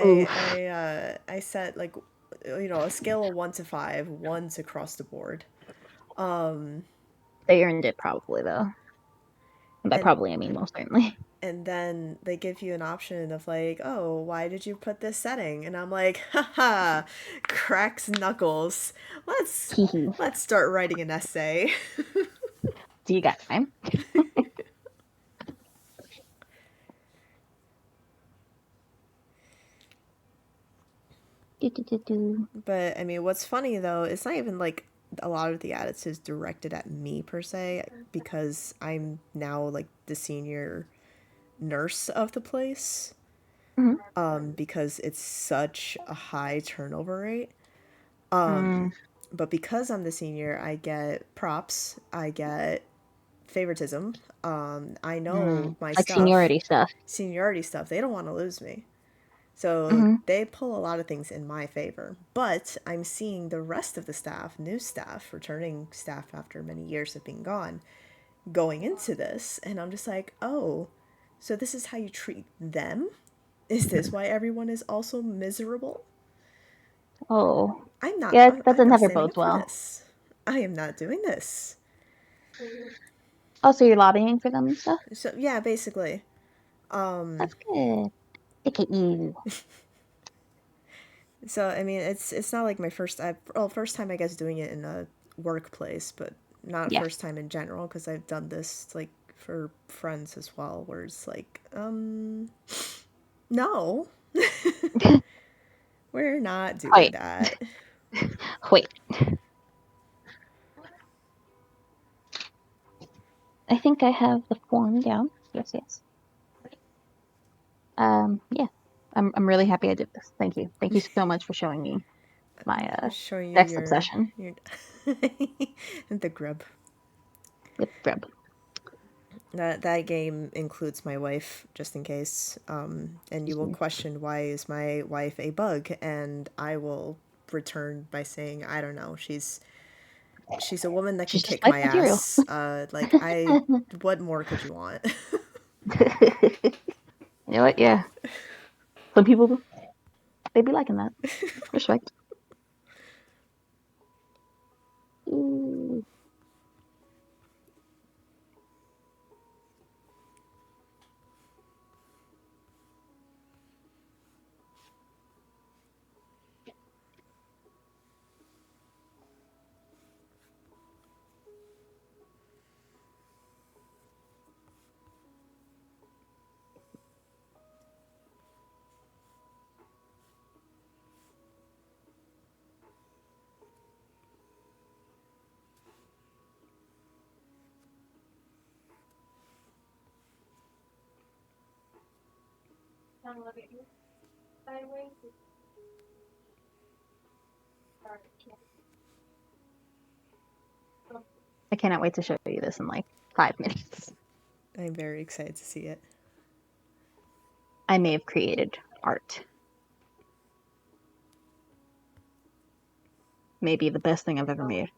Oof. I set like, a scale of 1 to 5, one's across the board. They earned it probably though. And by And probably I mean most certainly. and then they give you an option of like, oh, why did you put this setting? And I'm like, haha, cracks knuckles. let's Hee hee. let's start writing an essay. Do you got time? Do. But I mean, what's funny though, it's not even like a lot of the attitudes directed at me per se, because I'm now like the senior nurse of the place. Because it's such a high turnover rate. But because I'm the senior, I get props, I get favoritism. I know my Like stuff, seniority stuff. seniority stuff. They don't want to lose me. So Mm-hmm. they pull a lot of things in my favor. But I'm seeing the rest of the staff, new staff, returning staff after many years of being gone, going into this. And I'm just like, oh, so this is how you treat them? Is this why everyone is also miserable? Oh, I'm not. yeah, I'm, that I'm not never standing bodes up for well. this. I am not doing this. Also, you're lobbying for them and stuff. So yeah, basically. Um. That's good. Look at you. So I mean, it's not like my first time I guess doing it in a workplace, but not Yeah. first time in general because I've done this like for friends as well, where it's like, no, we're not doing Wait, that. wait. I think I have the form down. Yes, yes. Yeah. I'm really happy I did this. Thank you. Thank you so much for showing me my Showing you next your obsession. your the grub. Yep, grub. That game includes my wife, just in case. And you will question why is my wife a bug, and I will return by saying I don't know. She's a woman that can She's just kick wife my material. ass. Like I, what more could you want? You know what? Yeah. Some people they be liking that. Respect. Ooh. I cannot wait to show you this in like 5 minutes. I'm very excited to see it. I may have created art. Maybe the best thing I've ever made.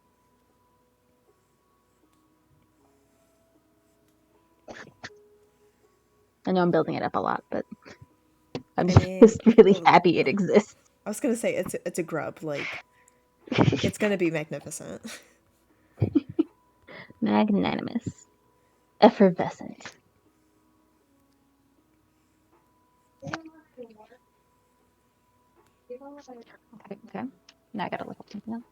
I know I'm building it up a lot, but I'm I mean, just really well, happy it exists. I was gonna say it's a grub. Like it's gonna be magnificent. Magnanimous. Effervescent. Okay, okay. Now I gotta look up something else.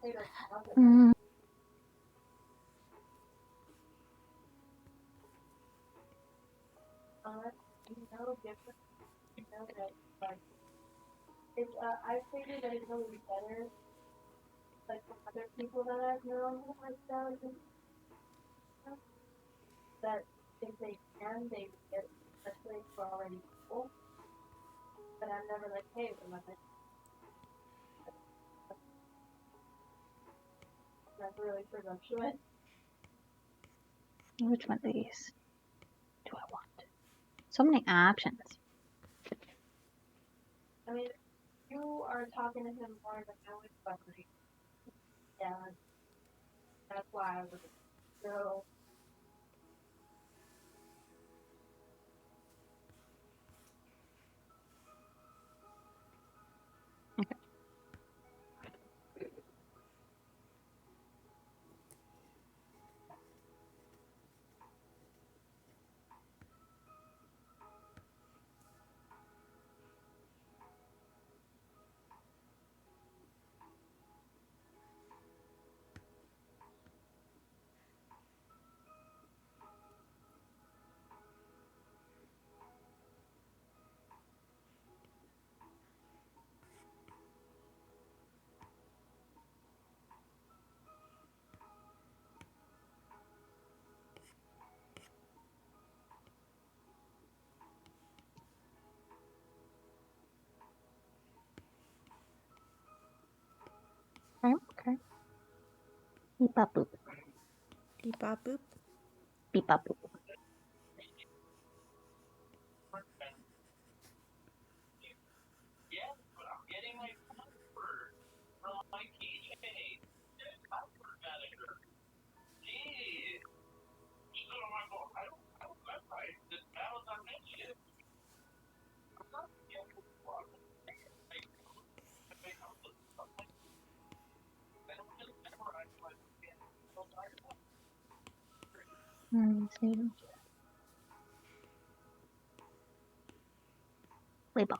Which one of these do I want? So many options. Okay. Okay. Okay. Beep bop boop. Beep bop boop. Beep bop boop. Let's see. Playbook.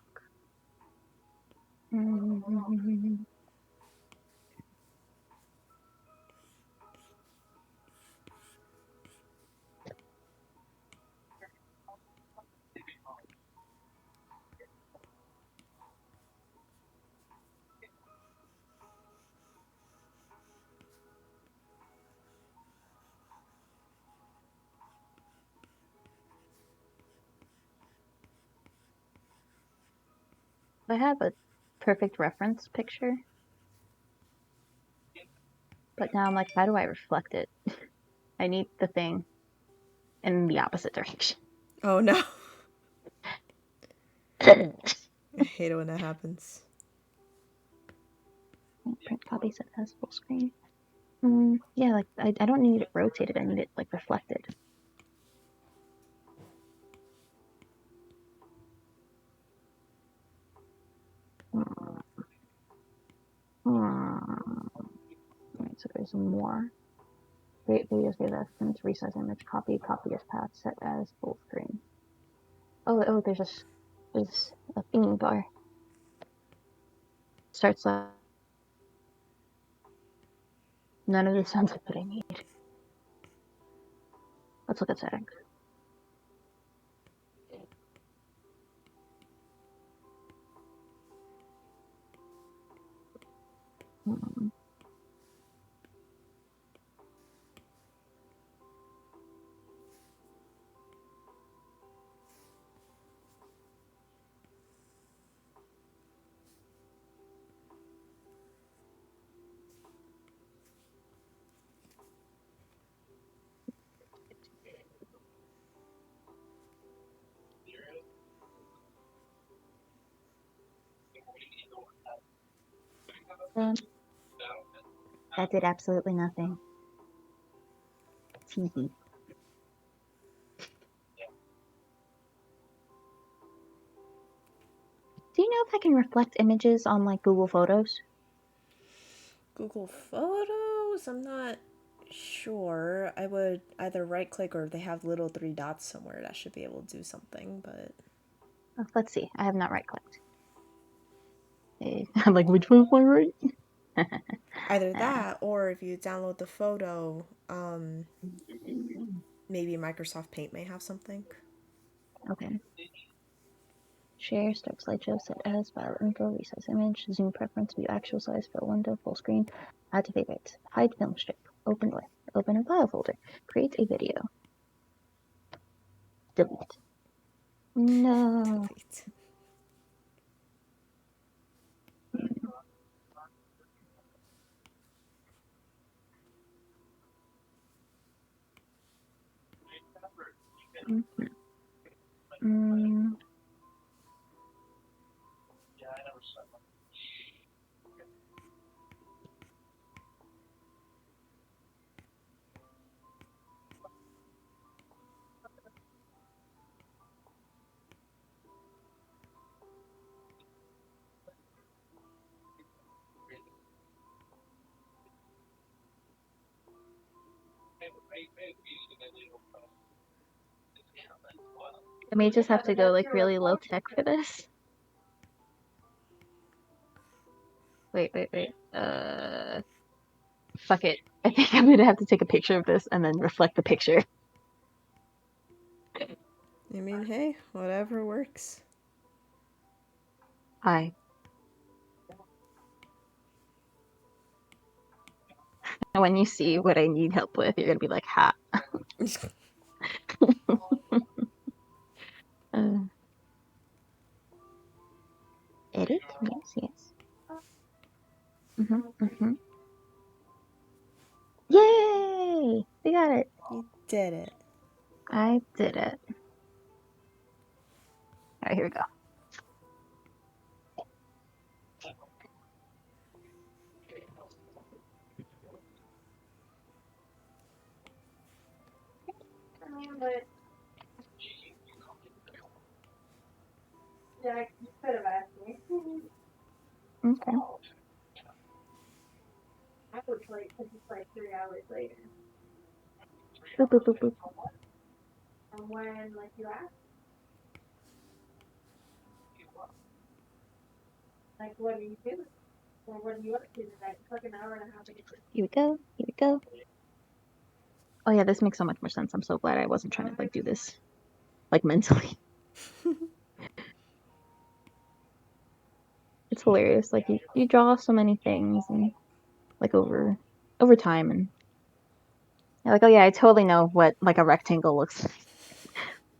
I have a perfect reference picture, but now I'm like, how do I reflect it? I need the thing in the opposite direction. Oh no. Print I hate it when that happens. copy set as full screen. Yeah, like I don't need it rotated. I need it like reflected. Alright, so there's more. Create video save as print, resize image, copy as path, set as full screen. Oh, there's a thingy bar. Starts like none of this sounds like what I need. Let's look at settings. Hmm. That did absolutely nothing. TV. Do you know if I can reflect images on like Google Photos? Google Photos? I'm not sure. I would either right click or they have little three dots somewhere that should be able to do something, but Oh, let's see. I have not right clicked. I'm like, which one's my right? either that or if you download the photo, maybe Microsoft Paint may have something. Okay. Share, start slideshow, set as, file info, resize image, zoom preference, view actual size, fill window, full screen, add to favorites, hide film strip, open with, open in file folder, create a video, delete. No. Delete. Mm. I may just have to go like really low tech for this. Wait. Fuck it. I think I'm gonna have to take a picture of this and then reflect the picture. I mean, hey, whatever works. Hi. And when you see what I need help with, you're gonna be like, ha. Edit? Yes. Yay! We got it. You did it. I did it. Alright, here we go. Yeah, you could have asked me. Okay. I was late because it's like 3 hours later. Boop, boop, boop, boop. And when, like, you ask, like, what do you do? Or what do you up to today? It's like an hour and a half. Here we go. Here we go. Oh yeah, this makes so much more sense. I'm so glad I wasn't trying to like do this like mentally. It's hilarious. Like you draw so many things and like over time and you're like, oh yeah, I totally know what like a rectangle looks like.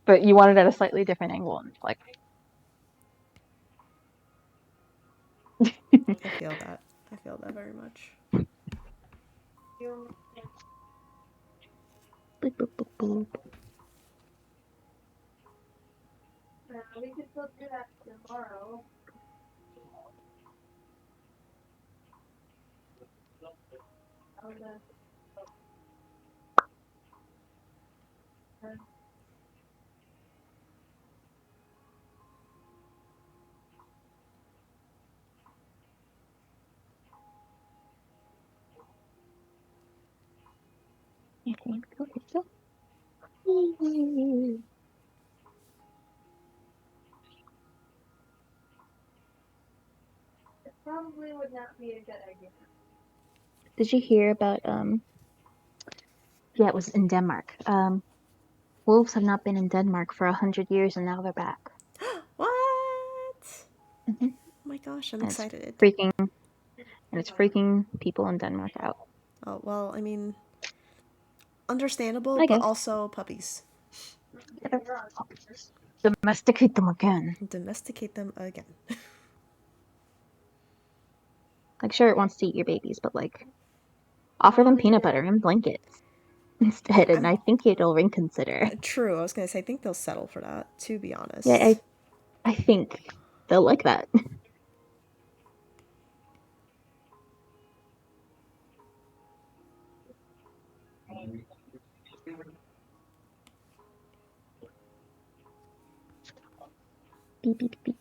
But you want it at a slightly different angle and like I feel that. I feel that very much. You, boop, boop, boop, boop. we could still do that tomorrow. I was, Here we go, here we go. it probably would not be a good idea. Did you hear about yeah, it was in Denmark. Wolves have not been in Denmark for 100 years and now they're back. What? hmm Oh my gosh, I'm And it's excited. freaking people in Denmark out. Oh, well, I mean, understandable, I but guess. also puppies. Domesticate them again. Domesticate them again. Like, sure, it wants to eat your babies, but like, offer them peanut butter and blankets instead, and I think it'll reconsider. True, I was gonna say, I think they'll settle for that, to be honest. Yeah, I think they'll like that. Beep, beep, beep.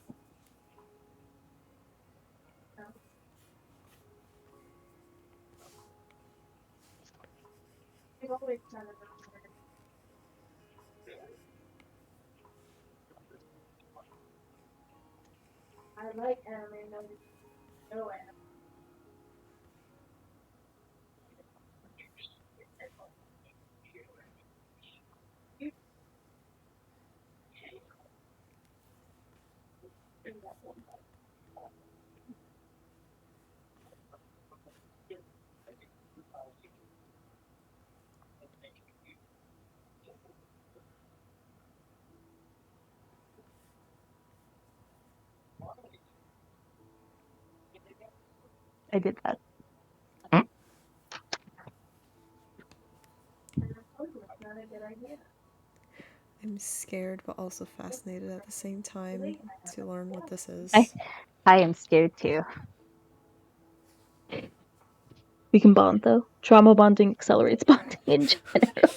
We've always done it. I like anime, no anime. I did that. And I told you it's not a good idea. I'm scared, but also fascinated at the same time to learn what this is. I am scared too. We can bond though. Trauma bonding accelerates bonding in general.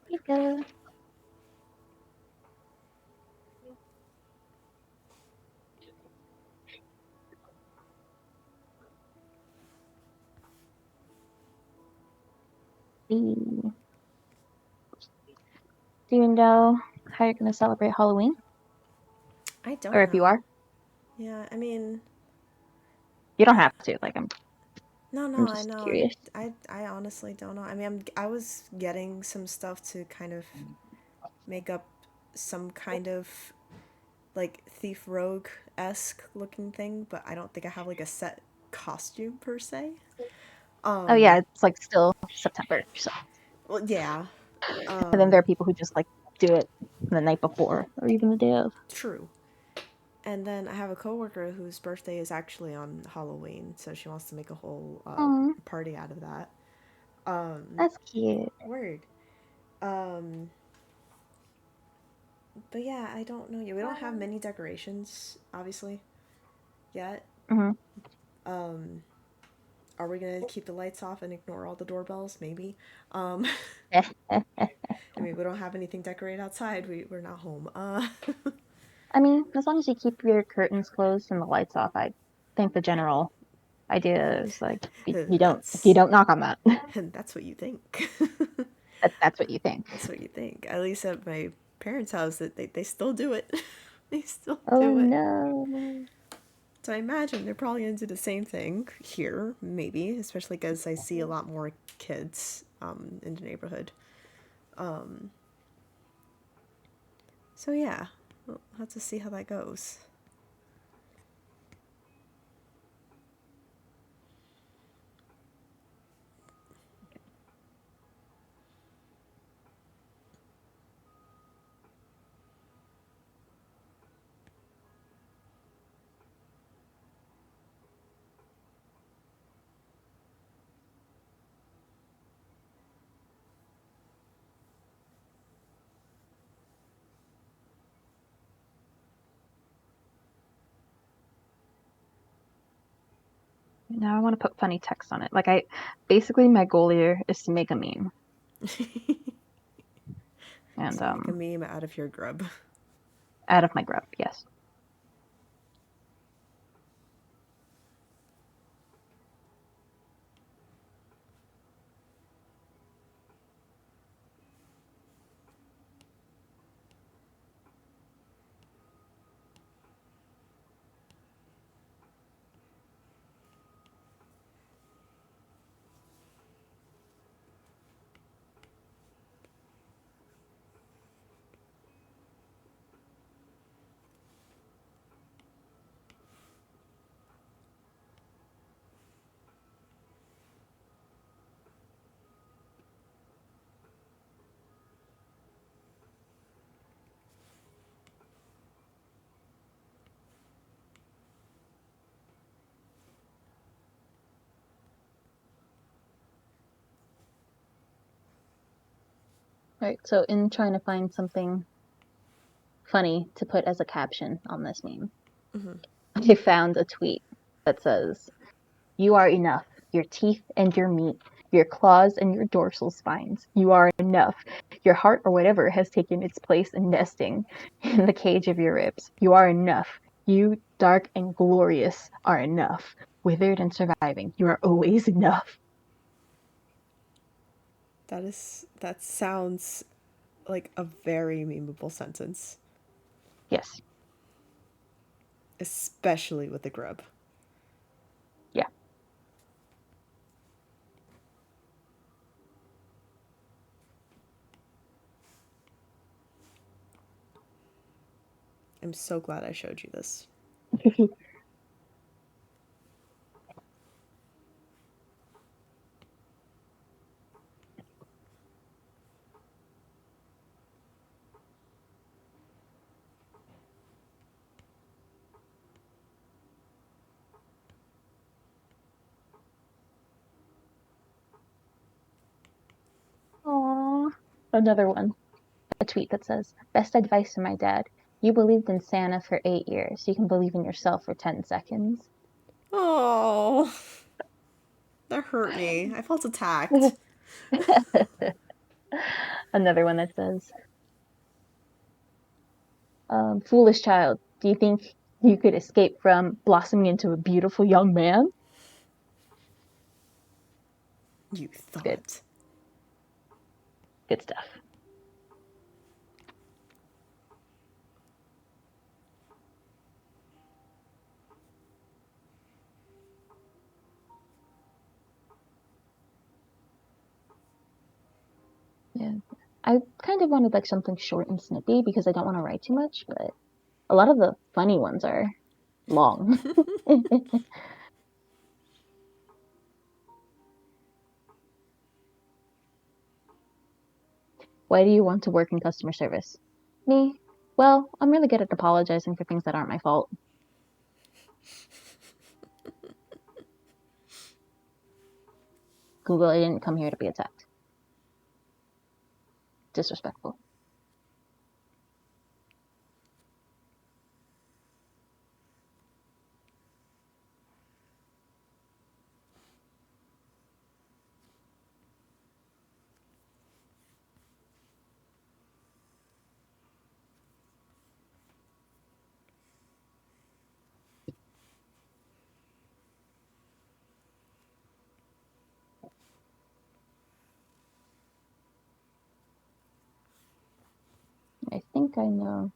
Here we go. Do you know how you're gonna celebrate Halloween? I don't Or if know. you are, Yeah, I mean, you don't have to. Like I'm no, I'm I just know. curious. I honestly don't know. I mean, I was getting some stuff to kind of make up some kind of like thief rogue esque looking thing, but I don't think I have like a set costume per se. Oh yeah, it's like still September. So. Well, yeah. And then there are people who just like do it the night before or even the day of. True. And then I have a coworker whose birthday is actually on Halloween, so she wants to make a whole party out of that. That's cute. Word. But yeah, I don't know yet. We don't have many decorations, obviously, yet. hmm Our Are we gonna keep the lights off and ignore all the doorbells? Maybe. Um, I mean, we don't have anything decorated outside. We're not home. I mean, as long as you keep your curtains closed and the lights off, I think the general idea is like you that's don't knock on that. that's what you think. That's what you think. That's what you think. At least at my parents' house, that they still do it. They still Oh do it. no. So I imagine they're probably into the same thing here, maybe, especially because I see a lot more kids in the neighborhood. So yeah, we'll have to see how that goes. Now I want to put funny text on it. Like basically my goal here is to make a meme. And So make a meme out of your grub. out of my grub, yes. Right, so in trying to find something funny to put as a caption on this meme, I found a tweet that says, "You are enough. Your teeth and your meat, your claws and your dorsal spines. You are enough. Your heart or whatever has taken its place in nesting in the cage of your ribs. You are enough. You, dark and glorious, are enough. Withered and surviving, you are always enough." That sounds like a very memeable sentence, Yes. especially with the grub. Yeah. I'm so glad I showed you this. Aww. Another one. A tweet that says, "Best advice from my dad. You believed in Santa for 8 years. You can believe in yourself for 10 seconds." Oh, that hurt me. I felt attacked. Another one that says, "Foolish child, do you think you could escape from blossoming into a beautiful young man?" You Good. thought. Good stuff. Yeah. I kind of wanted like something short and snippy because I don't want to write too much, but a lot of the funny ones are long. Why do you want to work in customer service? Me? Well, I'm really good at apologizing for things that aren't my fault. Google, I didn't come here to be attacked. Disrespectful. think I know.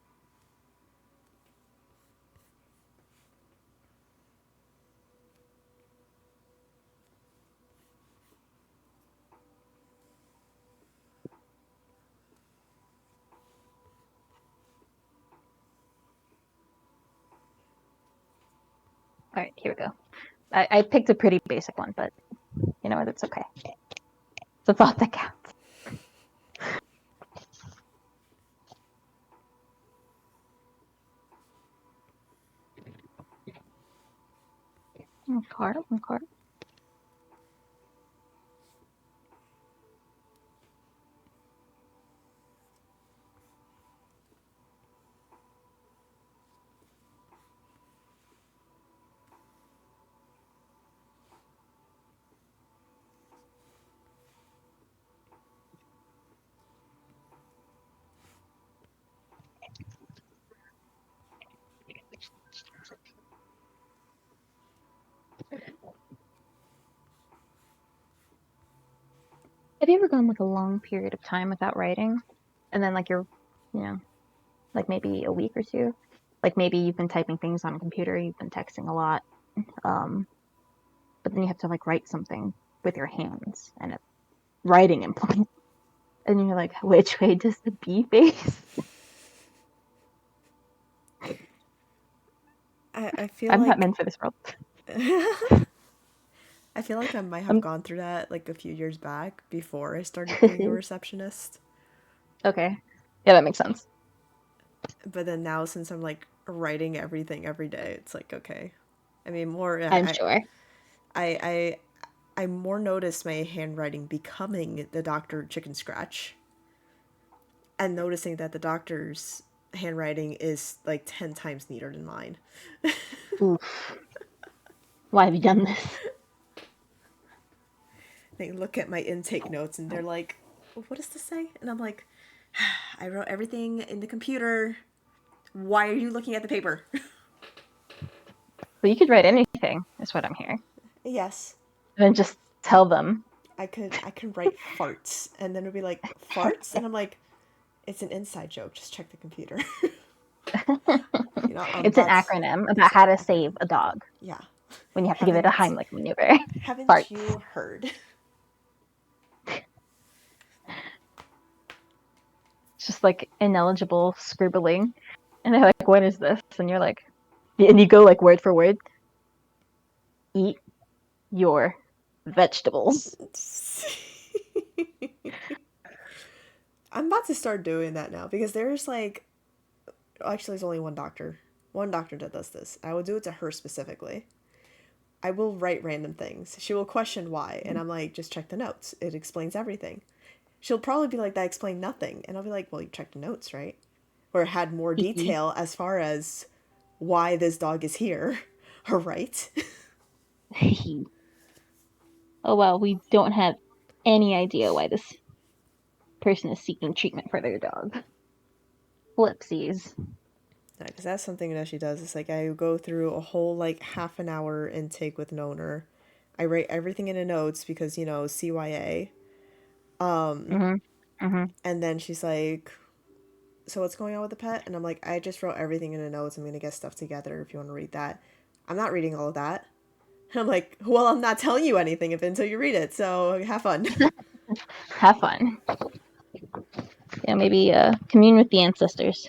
All right, here we go. I picked a pretty basic one, but you know what? It's okay. It's a thought that counts. One card, one card. Have you ever gone like a long period of time without writing, and then like you're, you know, like maybe a week or two, like maybe you've been typing things on a computer, you've been texting a lot, but then you have to like write something with your hands and a writing implement, and you're like, which way does the B face? I feel I'm not like meant for this world. I feel like I might have I'm gone through that like a few years back before I started being a receptionist. okay. Yeah, that makes sense. But then now, since I'm like writing everything every day, it's like okay. I mean, more I'm sure. I more noticed my handwriting becoming the Dr. Chicken Scratch, and noticing that the doctor's handwriting is like 10 times neater than mine. Oof. Why have you done this? They look at my intake notes and they're like, what does this say? And I'm like, I wrote everything in the computer. Why are you looking at the paper? Well, you could write anything, is what I'm hearing. Yes. And then just tell them. I could write farts, and then it'd be like farts, and I'm like, it's an inside joke. Just check the computer. You know, It's an that's acronym about it's how to an acronym. save a dog Yeah. when you have to give it a Haven't Heimlich maneuver. haven't Farts. you heard? It's just like ineligible scribbling. And they're like, what is this? And you're like, and you go like word for word. Eat your vegetables. I'm about to start doing that now because there's like, actually, there's only one doctor. One doctor that does this. I will do it to her specifically. I will write random things. She will question why, and I'm like, just check the notes. It explains everything. She'll probably be like, that explained nothing. And I'll be like, well, you checked the notes, right? Or it had more detail as far as why this dog is here. All right. Oh, well, we don't have any idea why this person is seeking treatment for their dog. Flipsies. Because that's something that she does. It's like I go through a whole like half an hour intake with an owner. I write everything in the notes because, you know, CYA. And then she's like, so what's going on with the pet? And I'm like, I just wrote everything in the notes. I'm going to get stuff together if you want to read that. I'm not reading all of that. And I'm like, well, I'm not telling you anything until you read it. So have fun. Have fun. Yeah, maybe commune with the ancestors.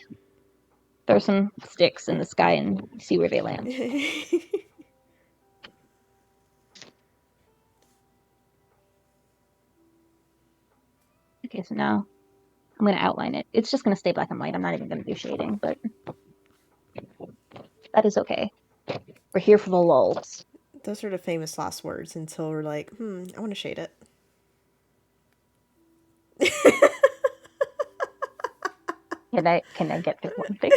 Throw some sticks in the sky and see where they land. Okay, so now I'm going to outline it. It's just going to stay black and white. I'm not even going to do shading, but that is okay. We're here for the lulls. Those are the famous last words until we're like, I want to shade it. Can I get through one thing?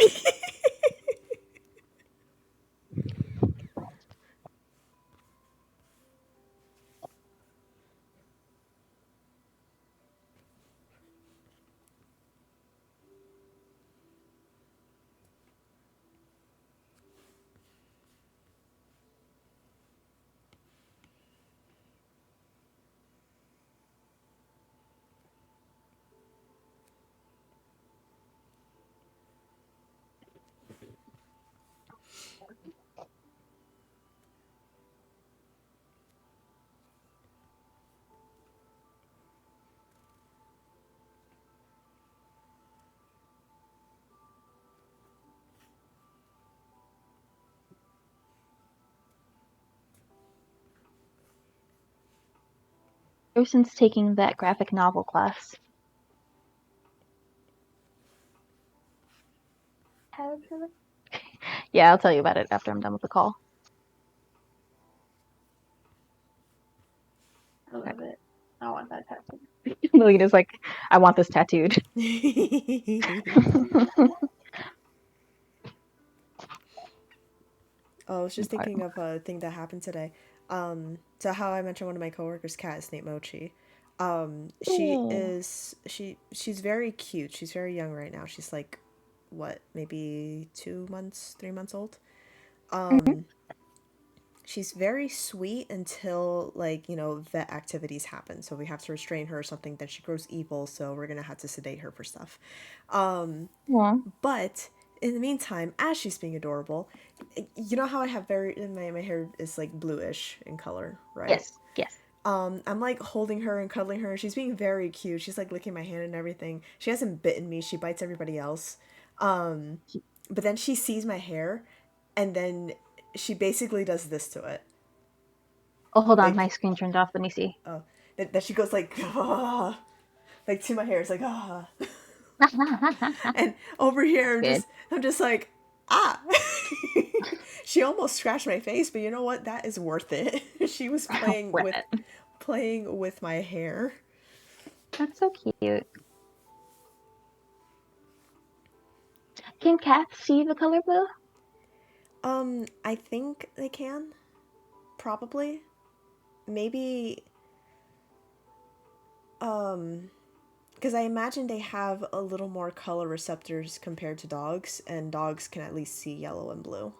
Ever since taking that graphic novel class. Yeah, I'll tell you about it after I'm done with the call. I love it. I want that tattoo. Melina's like, I want this tattooed. Oh, I was just thinking of a thing that happened today. So how I mentioned one of my coworkers' cat is named Mochi. Oh. She's very cute. She's very young right now. She's like, what, maybe 2 months, 3 months old. She's very sweet until, like, vet activities happen. So we have to restrain her or something. Then she grows evil. So we're gonna have to sedate her for stuff. Yeah. But in the meantime, as she's being adorable, you know how I have my hair is like bluish in color, right? Yes. I'm like holding her and cuddling her. She's being very cute. She's like licking my hand and everything. She hasn't bitten me. She bites everybody else. But then she sees my hair, and then she basically does this to it. Oh, hold on. Like, My screen turned off. Let me see. oh, that she goes like, ah, like to my hair. It's like, ah. And over here, I'm just like, ah. She almost scratched my face, but you know what? That is worth it. She was playing with my hair. That's so cute. Can cats see the color blue? I think they can. Probably. Maybe. Because I imagine they have a little more color receptors compared to dogs, and dogs can at least see yellow and blue.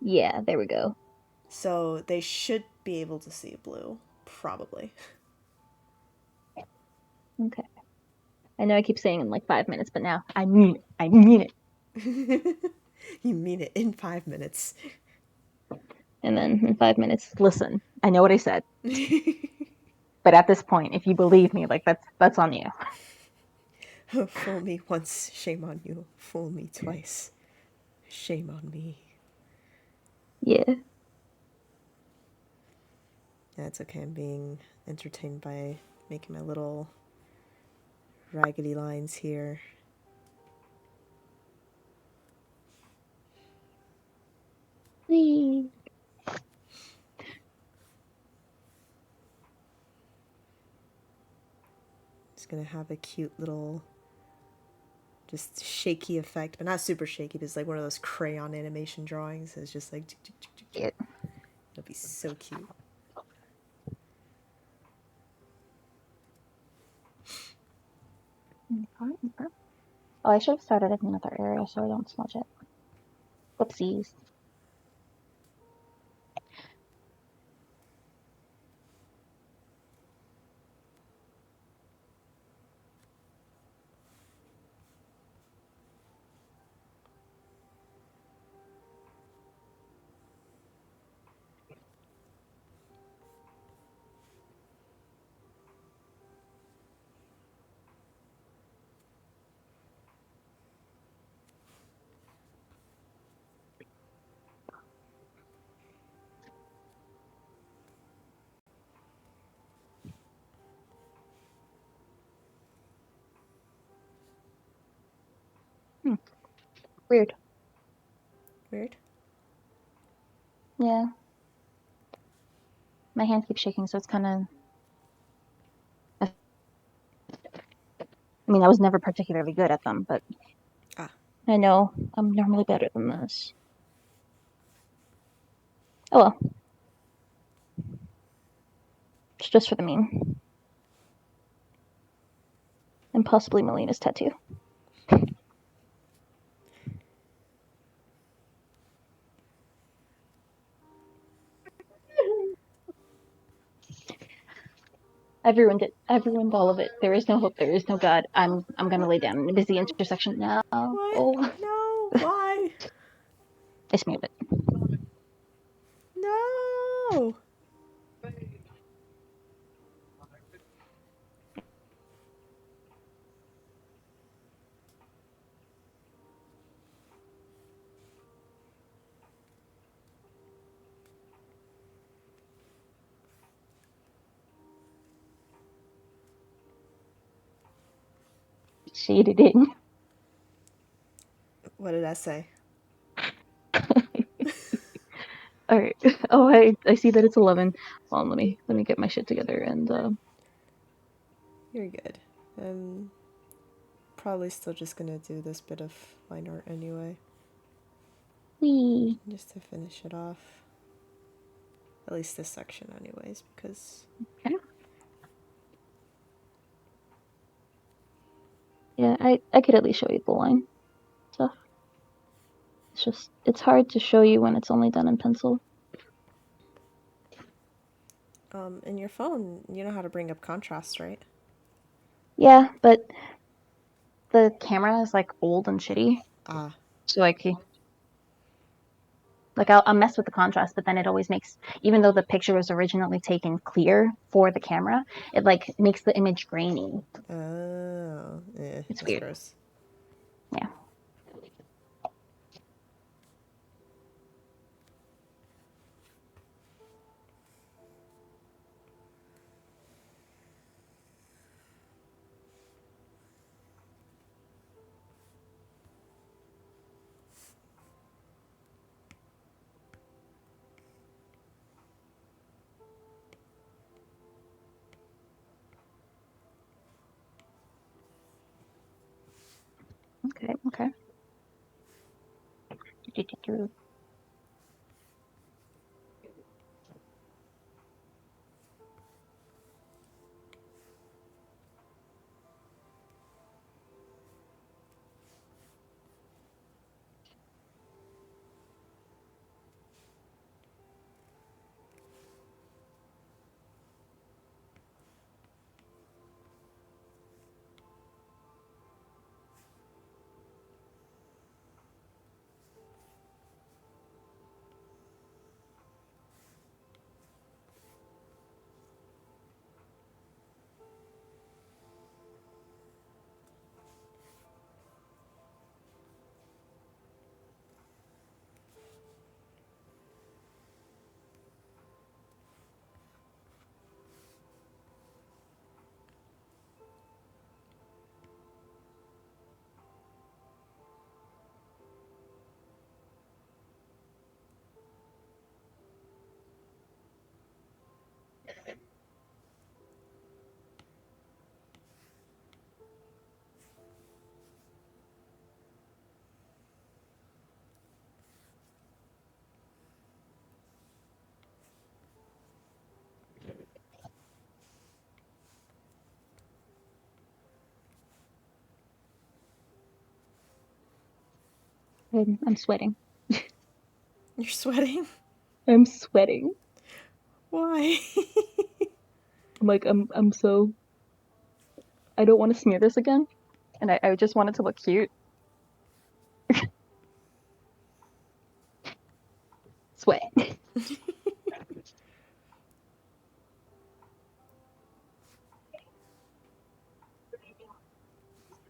Yeah, there we go. So they should be able to see blue. Probably. Okay. I know I keep saying in like 5 minutes, but now I mean it. I mean it. You mean it in 5 minutes. And then in 5 minutes, listen, I know what I said. But at this point, if you believe me, like that's on you. Fool me once, shame on you. Fool me twice, shame on me. Yeah. That's okay, I'm being entertained by making my little raggedy lines here. Please. Just gonna have a cute little just shaky effect, but not super shaky, but it's like one of those crayon animation drawings. It's just like Yeah. it'll be so cute. Oh, I should have started in another area so I don't smudge it. Whoopsies. Weird. Weird. Yeah. My hand keeps shaking, so it's kind of. I mean, I was never particularly good at them, but I know I'm normally better than this. Oh well. It's just for the meme. And possibly Melina's tattoo. I've ruined it. I've ruined all of it. There is no hope. There is no God. I'm gonna lay down in a busy intersection now. What? Oh, No. Why? I smeared it. No. shaded in. What did I say? All right. Oh, I see that it's 11. Hold on, let me get my shit together and You're good. I'm probably still just gonna do this bit of line art anyway, wee. just to finish it off. At least this section, anyways, because. Okay. Yeah, I could at least show you the line stuff. It's just it's hard to show you when it's only done in pencil. In your phone, you know how to bring up contrast, right? Yeah, but the camera is like old and shitty. Ah. So I'll mess with the contrast, but then it always makes, even though the picture was originally taken clear for the camera, it like makes the image grainy. Oh. It's That's weird. gross. Yeah. Okay. Okay. I'm sweating. You're sweating? I'm sweating. Why? I'm like I'm so I don't want to smear this again, and I just want it to look cute. Sweat.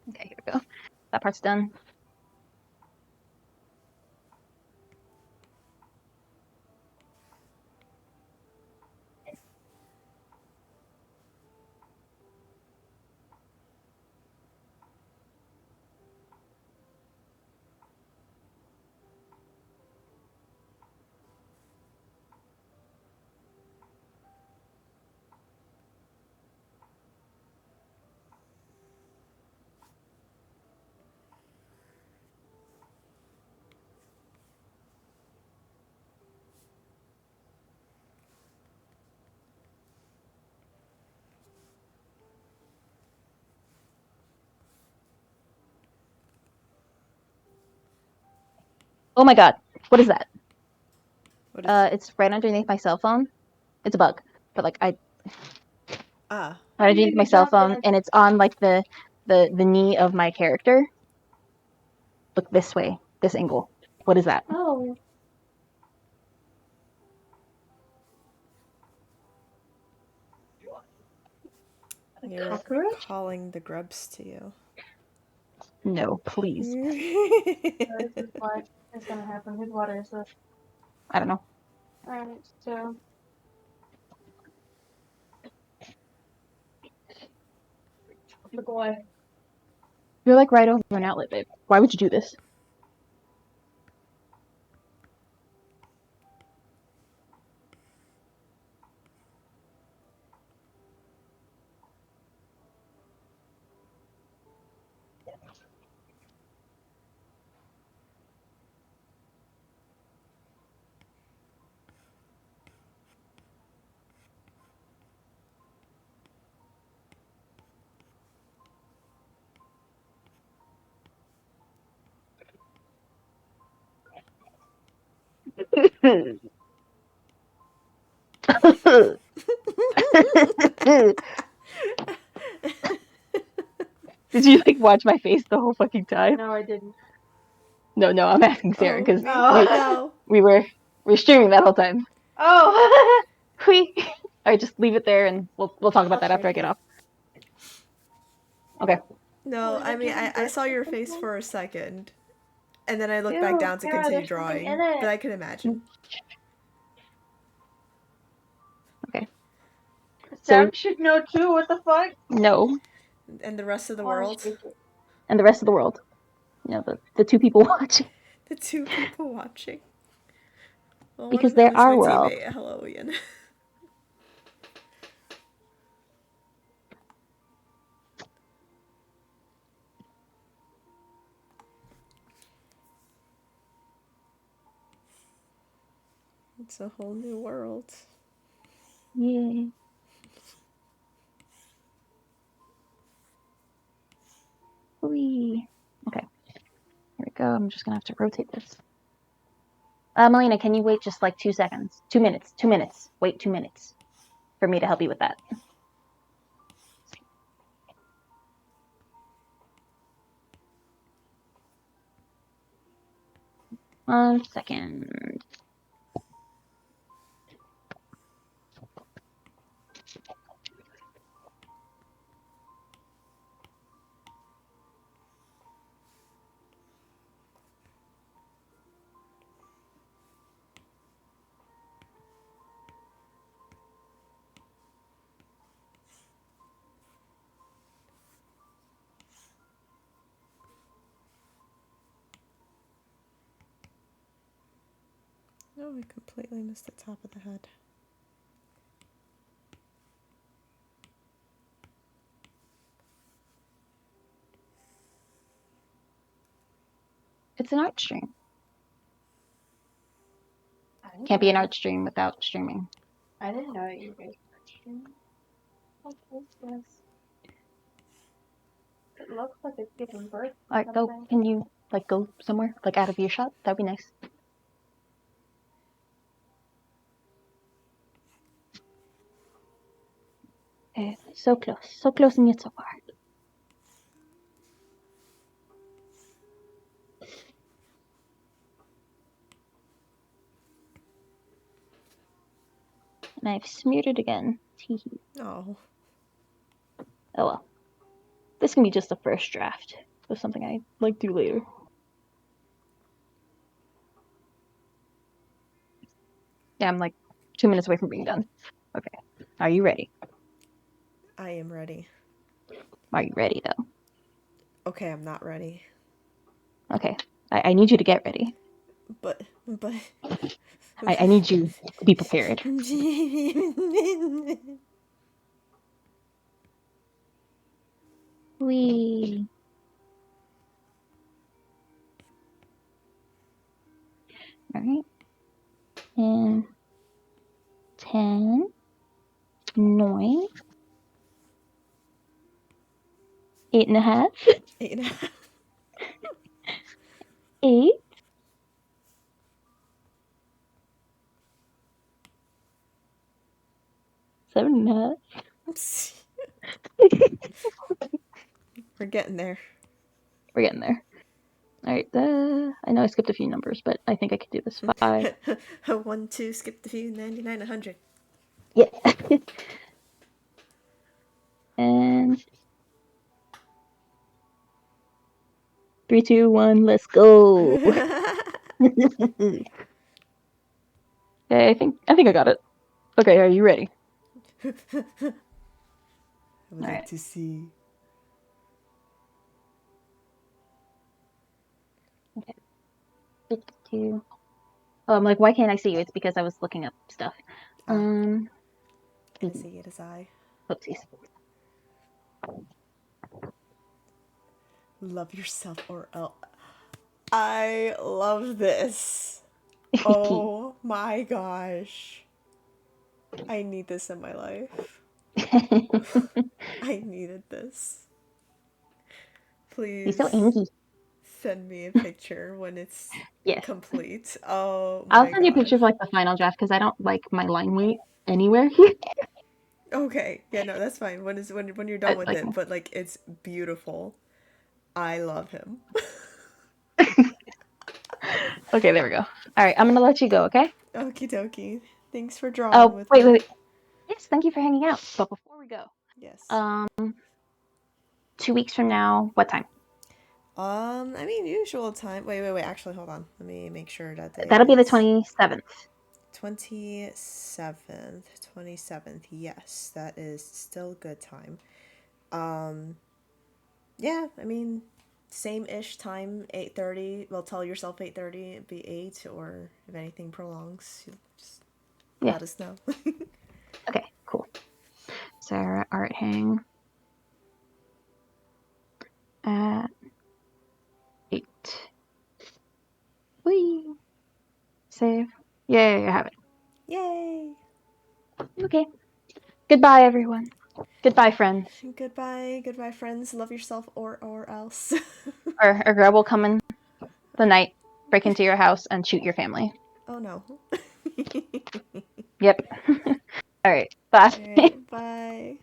Okay, here we go. That part's done. Oh my god, what is that? What is It's right underneath my cell phone. It's a bug, but like I Ah. right underneath my cell phone, and it's on like the knee of my character. Look this way, this angle. What is that? Oh, a You're cockroach? calling the grubs to you. No, please. No, this is what is gonna happen. Whose water is this? I don't know. Alright, so look away. You're like right over an outlet, babe. Why would you do this? Did you like watch my face the whole fucking time? No, I didn't. No, I'm asking Sarah because No. we were streaming that whole time. Oh. All right, just leave it there, and we'll talk about that after I get off. Okay. No, Was I it mean, doing I saw your birthday face something? for a second. And then I looked back Ew, down to Sarah, continue there's something drawing. in it. But I can imagine. Sam should know too. What the fuck? No, And the rest of the Oh, world? shit, shit. and the rest of the world. You know, the two people watching. The two people watching. Well, Because one of them they're our is my world. teammate. Hello, Ian. It's a whole new world. Yeah. Whee. Okay. Here we go. I'm just gonna have to rotate this. Melina, can you wait just like 2 seconds? 2 minutes. 2 minutes. Wait 2 minutes for me to help you with that. 1 second. Oh, I completely missed the top of the head. It's an art stream. Can't be an art stream without streaming. I didn't know you guys were streaming. What is this? It looks like it's giving birth. All right, go. Something. Can you like go somewhere, like out of earshot? That'd be nice. Okay, so close, and yet so far. And I've smeared it again. Teehee. Oh. Oh well. This can be just the first draft of something I like do later. Yeah, I'm like 2 minutes away from being done. Okay. Are you ready? I am ready. Are you ready though? Okay, I'm not ready. Okay. I need you to get ready. But I need you to be prepared. Wee. Alright. And 10, 9, 8.5, 8.5. 8, 7.5. We're getting there. We're getting there. Alright, I know I skipped a few numbers, but I think I could do this. 5. 1, 2, skip the few, 99, 100. Yeah. And 3, 2, 1, let's go. Okay, I think I got it. Okay, are you ready? I would like Alright. to see. 2. Oh, I'm like, why can't I see you? It's because I was looking up stuff. Can I see it as I? Oopsies. Love yourself or else. I love this. Oh my gosh. I need this in my life. I needed this. He's so Please inky. send me a picture when it's Yes. complete. Oh I'll my send you a picture of gosh. like the final draft because I don't like my line weight anywhere. Okay. Yeah, no, that's fine. When you're done with Like, it, but like it's beautiful. I love him. okay, there we go. All right, I'm gonna let you go. Okay. Okie dokie. Thanks for drawing Oh, with wait, me. wait, wait. Yes, thank you for hanging out. But before we go, Yes. 2 weeks from now, what time? I mean, usual time. Wait. Actually, hold on. Let me make sure that day That'll be the is 27th. 27th. 27th. Yes, that is still good time. Um, yeah, I mean, same-ish time, 8:30. Well, tell yourself 8:30, it'd be 8, or if anything prolongs, you just Yeah. let us know. Okay, cool. Sarah Art Hang at 8. Whee! Save. Yay, I have it. Yay! Okay. Goodbye, everyone. Goodbye, friends. Goodbye, friends. Love yourself or else. Our girl will come in the night, break into your house, and shoot your family. Oh no. Yep. All right. Bye. Alright, bye.